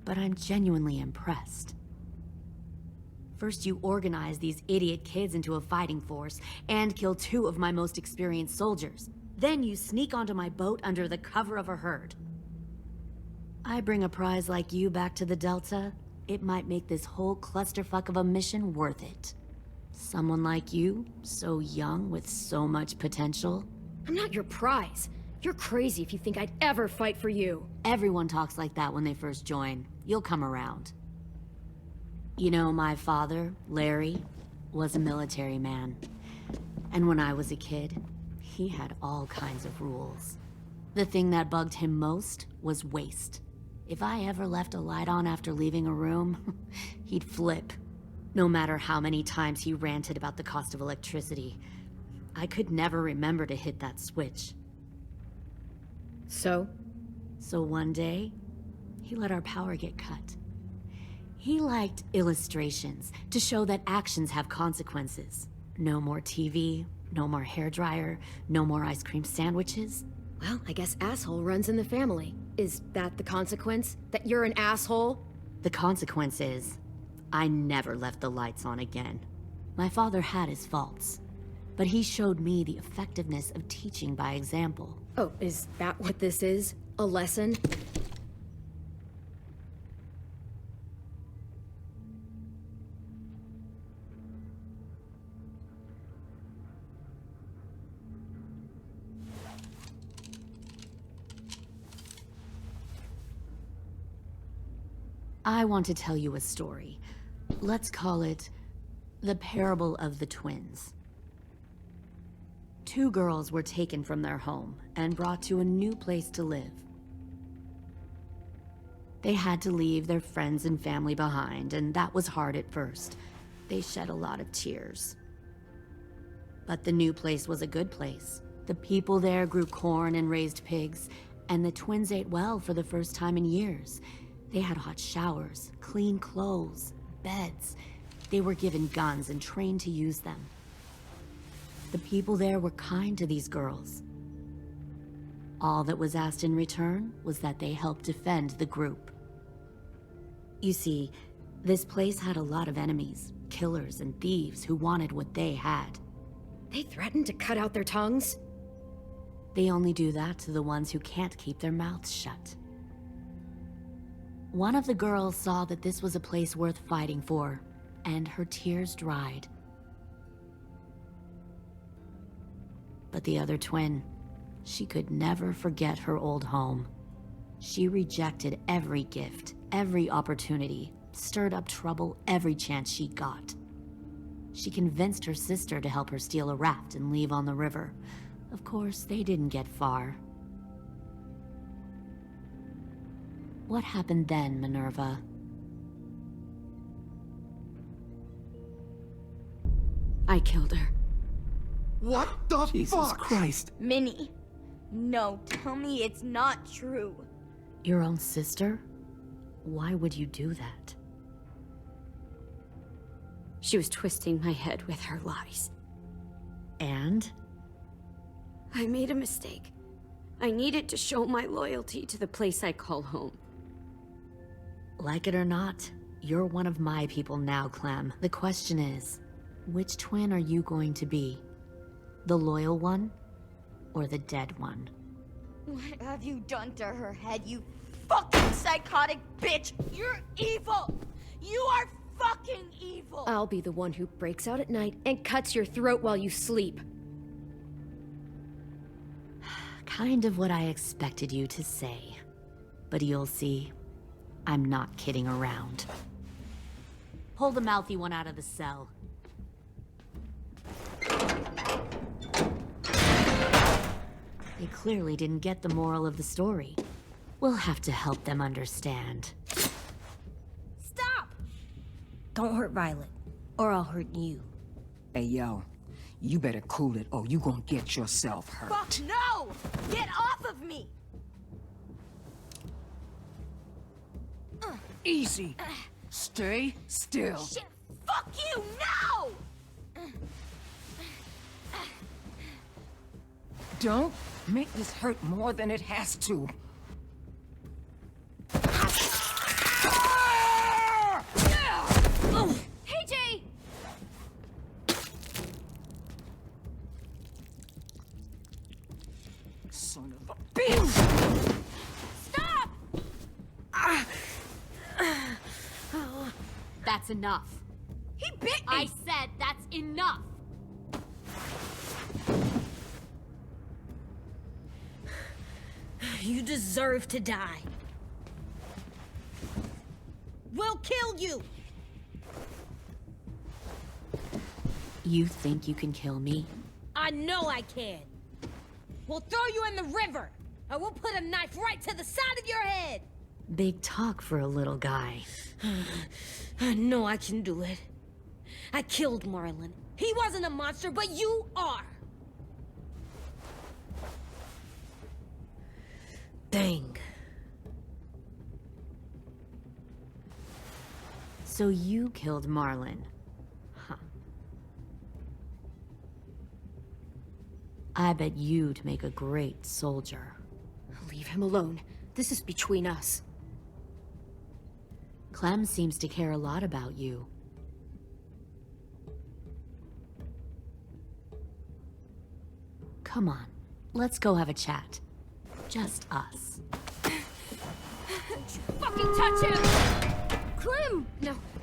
[SPEAKER 1] But I'm genuinely impressed. First, you organize these idiot kids into a fighting force and kill 2 of my most experienced soldiers. Then you sneak onto my boat under the cover of a herd. I bring a prize like you back to the Delta, it might make this whole clusterfuck of a mission worth it. Someone like you, so young with so much potential. I'm not your prize. You're crazy if you think I'd ever fight for you. Everyone talks like that when they first join. You'll come around. You know, my father, Larry, was a military man. And when I was a kid, he had all kinds of rules. The thing that bugged him most was waste. If I ever left a light on after leaving a room, he'd flip. No matter how many times he ranted about the cost of electricity, I could never remember to hit that switch. So one day, he let our power get cut. He liked illustrations to show that actions have consequences. No more TV, no more hairdryer, no more ice cream sandwiches. Well, I guess asshole runs in the family. Is that the consequence? That you're an asshole? The consequence is, I never left the lights on again. My father had his faults, but he showed me the effectiveness of teaching by example. Oh, is that what this is? A lesson? I want to tell you a story. Let's call it the Parable of the Twins.
[SPEAKER 17] 2 girls were taken from their home and brought to a new place to live. They had to leave their friends and family behind, and that was hard at first. They shed a lot of tears. But the new place was a good place. The people there grew corn and raised pigs, and the twins ate well for the first time in years. They had hot showers, clean clothes, beds. They were given guns and trained to use them. The people there were kind to these girls. All that was asked in return was that they help defend the group. You see, this place had a lot of enemies, killers and thieves who wanted what they had.
[SPEAKER 1] They threatened to cut out their tongues?
[SPEAKER 17] They only do that to the ones who can't keep their mouths shut. One of the girls saw that this was a place worth fighting for, and her tears dried. But the other twin, she could never forget her old home. She rejected every gift, every opportunity, stirred up trouble every chance she got. She convinced her sister to help her steal a raft and leave on the river. Of course, they didn't get far. What happened then, Minerva?
[SPEAKER 1] I killed her.
[SPEAKER 15] What the Jesus Christ?
[SPEAKER 3] Minnie, no, tell me it's not true.
[SPEAKER 17] Your own sister? Why would you do that?
[SPEAKER 1] She was twisting my head with her lies.
[SPEAKER 17] And?
[SPEAKER 1] I made a mistake. I needed to show my loyalty to the place I call home.
[SPEAKER 17] Like it or not, you're one of my people now, Clem. The question is, which twin are you going to be? The loyal one, or the dead one?
[SPEAKER 3] What have you done to her head, you fucking psychotic bitch? You're evil! You are fucking evil!
[SPEAKER 1] I'll be the one who breaks out at night and cuts your throat while you sleep.
[SPEAKER 17] Kind of what I expected you to say. But you'll see, I'm not kidding around. Pull the mouthy one out of the cell. They clearly didn't get the moral of the story. We'll have to help them understand.
[SPEAKER 4] Stop! Don't hurt Violet, or I'll hurt you.
[SPEAKER 16] Hey, yo. You better cool it, or you gonna get yourself hurt.
[SPEAKER 4] Fuck no! Get off of me!
[SPEAKER 16] Easy. Stay still.
[SPEAKER 4] Shit! Fuck you! No!
[SPEAKER 16] Don't make this hurt more than it has to.
[SPEAKER 5] Hey, Jay!
[SPEAKER 16] Son of a bitch!
[SPEAKER 5] Stop!
[SPEAKER 17] That's enough.
[SPEAKER 5] He bit me! I said that's enough!
[SPEAKER 4] You deserve to die. We'll kill you!
[SPEAKER 17] You think you can kill me?
[SPEAKER 4] I know I can. We'll throw you in the river, and we'll put a knife right to the side of your head.
[SPEAKER 17] Big talk for a little guy.
[SPEAKER 4] I know I can do it. I killed Marlon. He wasn't a monster, but you are. Dang.
[SPEAKER 17] So you killed Marlon. Huh. I bet you'd make a great soldier.
[SPEAKER 1] Leave him alone. This is between us.
[SPEAKER 17] Clem seems to care a lot about you. Come on, let's go have a chat. Just us.
[SPEAKER 5] Fucking touch him!
[SPEAKER 1] Clem!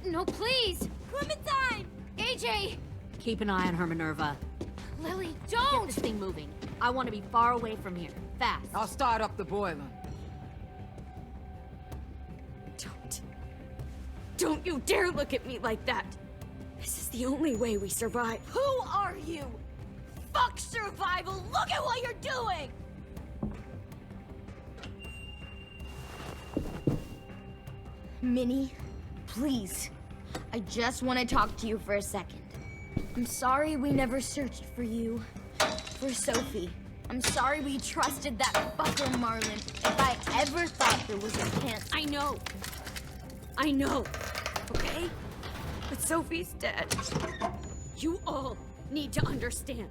[SPEAKER 1] No, please!
[SPEAKER 5] Clementine! AJ!
[SPEAKER 17] Keep an eye on her, Minerva.
[SPEAKER 5] Lily,
[SPEAKER 17] Get
[SPEAKER 5] don't!
[SPEAKER 17] this thing moving. I want to be far away from here. Fast.
[SPEAKER 16] I'll start up the boiler.
[SPEAKER 1] Don't you dare look at me like that! This is the only way we survive.
[SPEAKER 3] Who are you?
[SPEAKER 5] Fuck survival! Look at what you're doing!
[SPEAKER 3] Minnie, please. I just want to talk to you for a second. I'm sorry we never searched for you. For Sophie. I'm sorry we trusted that fucker Marlon. If I ever thought there was a chance.
[SPEAKER 5] I know, okay? But Sophie's dead. You all need to understand.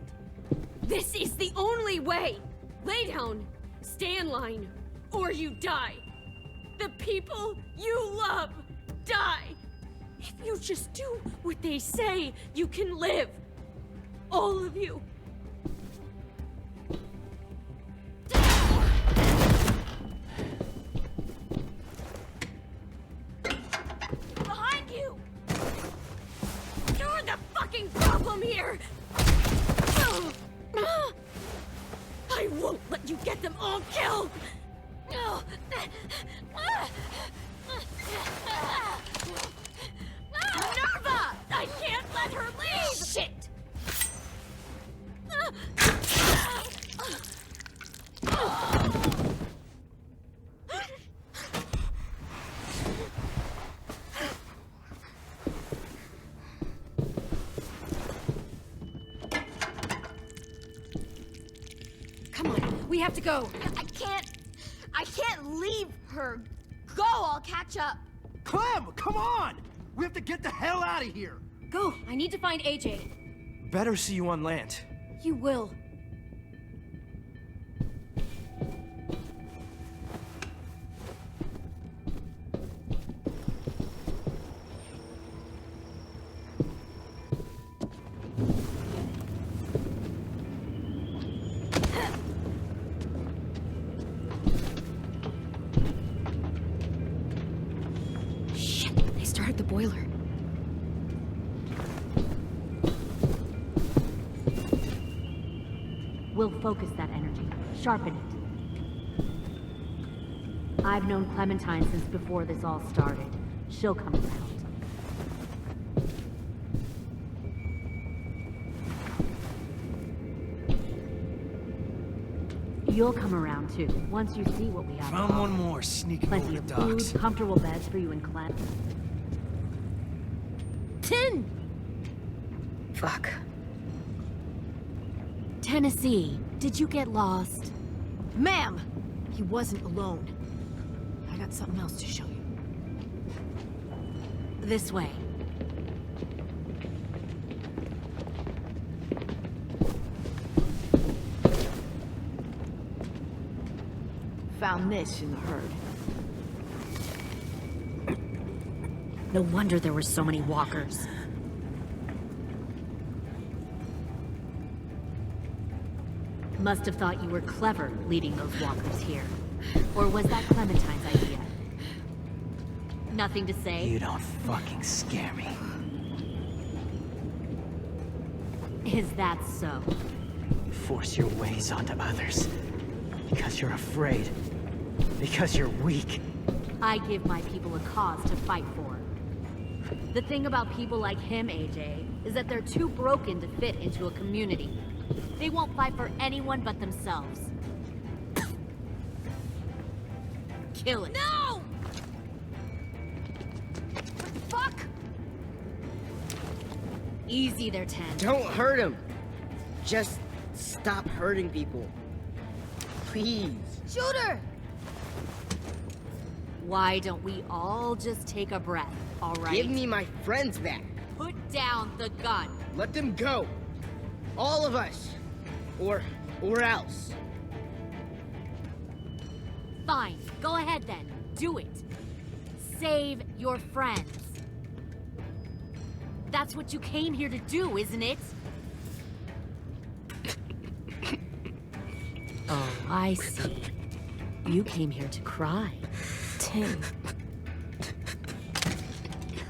[SPEAKER 5] This is the only way! Lay down, stay in line, or you die. The people you love die. If you just do what they say, you can live. All of you. Behind you! You're the fucking problem here! I won't let you get them all killed! Nerva! I can't let her leave! Shit!
[SPEAKER 1] Come on, we have to go.
[SPEAKER 3] I can't leave her. Go, I'll catch up.
[SPEAKER 15] Clem, come on! We have to get the hell out of here!
[SPEAKER 1] Go, I need to find AJ.
[SPEAKER 15] Better see you on land.
[SPEAKER 1] You will. The boiler.
[SPEAKER 17] We'll focus that energy, sharpen it. I've known Clementine since before this all started. She'll come around. You'll come around too, once you see what we have.
[SPEAKER 15] Found one more sneaking over
[SPEAKER 17] Plenty
[SPEAKER 15] the
[SPEAKER 17] of
[SPEAKER 15] docks.
[SPEAKER 17] food, comfortable beds for you and Clem.
[SPEAKER 3] Tin!
[SPEAKER 1] Fuck.
[SPEAKER 17] Tennessee, did you get lost?
[SPEAKER 5] Ma'am! He wasn't alone. I got something else to show you.
[SPEAKER 17] This way.
[SPEAKER 5] Found this in the herd.
[SPEAKER 17] No wonder there were so many walkers. Must have thought you were clever leading those walkers here. Or was that Clementine's idea? Nothing to say?
[SPEAKER 9] You don't fucking scare me.
[SPEAKER 17] Is that so?
[SPEAKER 9] You force your ways onto others. Because you're afraid. Because you're weak.
[SPEAKER 17] I give my people a cause to fight for. The thing about people like him, AJ, is that they're too broken to fit into a community. They won't fight for anyone but themselves. Kill it.
[SPEAKER 5] No! What the fuck?
[SPEAKER 17] Easy there, Ten.
[SPEAKER 11] Don't hurt him. Just stop hurting people. Please.
[SPEAKER 3] Shoot her!
[SPEAKER 17] Why don't we all just take a breath, all right?
[SPEAKER 11] Give me my friends back.
[SPEAKER 17] Put down the gun.
[SPEAKER 11] Let them go. All of us. Or else.
[SPEAKER 17] Fine, go ahead then. Do it. Save your friends. That's what you came here to do, isn't it? Oh, I see. You came here to cry.
[SPEAKER 3] Tim.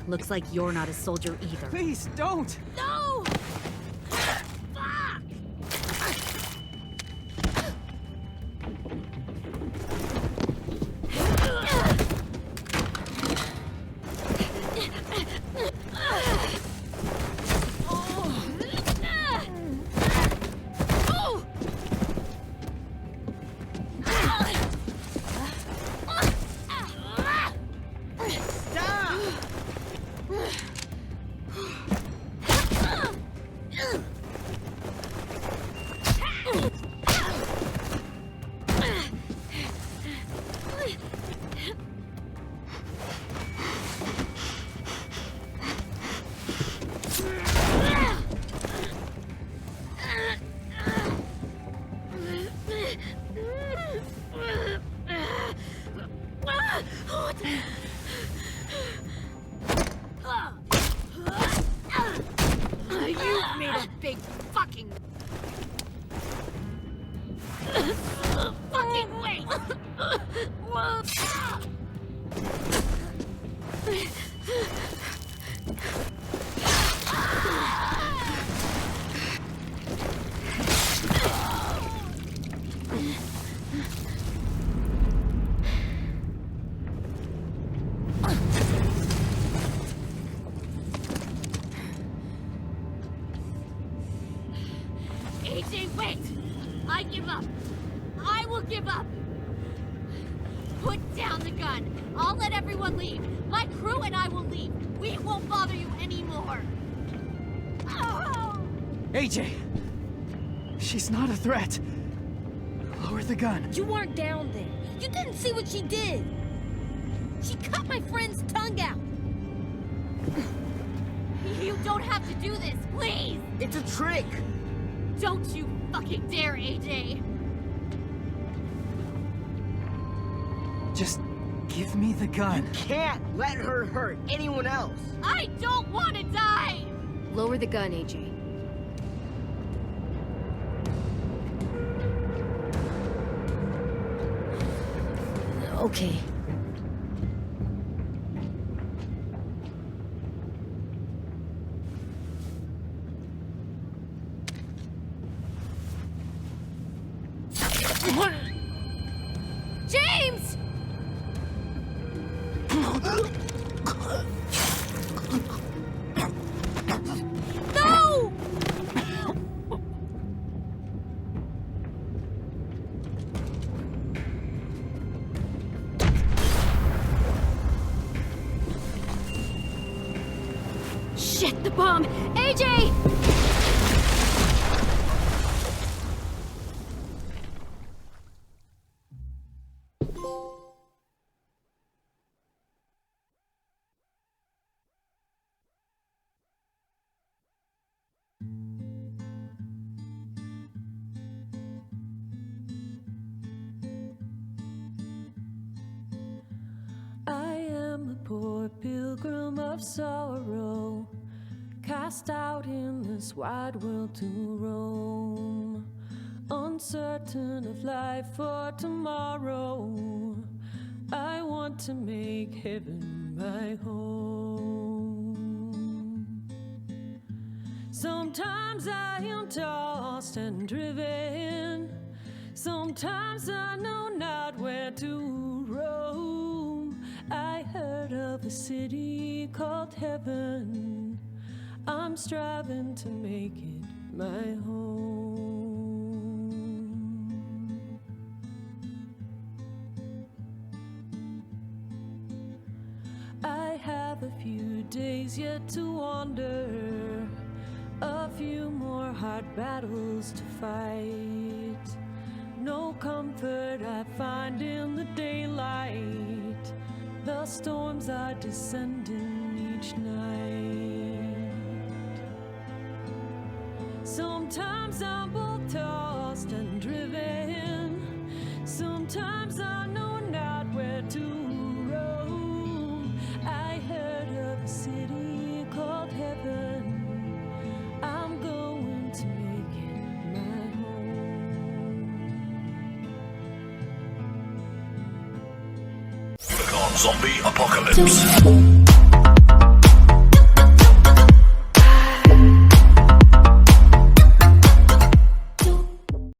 [SPEAKER 17] Looks like you're not a soldier either.
[SPEAKER 15] Please, don't!
[SPEAKER 5] No! a big fucking... fucking wait! AJ, wait! I give up. I will give up. Put down the gun. I'll let everyone leave. My crew and I will leave. We won't bother you anymore. Oh!
[SPEAKER 9] AJ! She's not a threat. Lower the gun.
[SPEAKER 4] You weren't down there. You didn't see what she did. She cut my friend's tongue out.
[SPEAKER 5] You don't have to do this, please!
[SPEAKER 11] It's a trick!
[SPEAKER 5] Don't you fucking dare, AJ!
[SPEAKER 9] Just give me the gun.
[SPEAKER 11] You can't let her hurt anyone else.
[SPEAKER 5] I don't want to die!
[SPEAKER 1] Lower the gun, AJ.
[SPEAKER 4] Okay.
[SPEAKER 5] James! No! Shit, the bomb! AJ!
[SPEAKER 18] I am a poor pilgrim of sorrow, cast out in this wide world to roam, uncertain of life for tomorrow. I want to make heaven my home. Sometimes I am tossed and driven, sometimes I know not where to roam. I heard of a city called heaven, I'm striving to make it my home. I have a few days yet to wander, a few more hard battles to fight. No comfort I find in the daylight, the storms are descending each night. Sometimes I'm both tossed and driven, sometimes I know not where to roam. I heard of a city called heaven, I'm going to make it my home.
[SPEAKER 19] Zombie Apocalypse.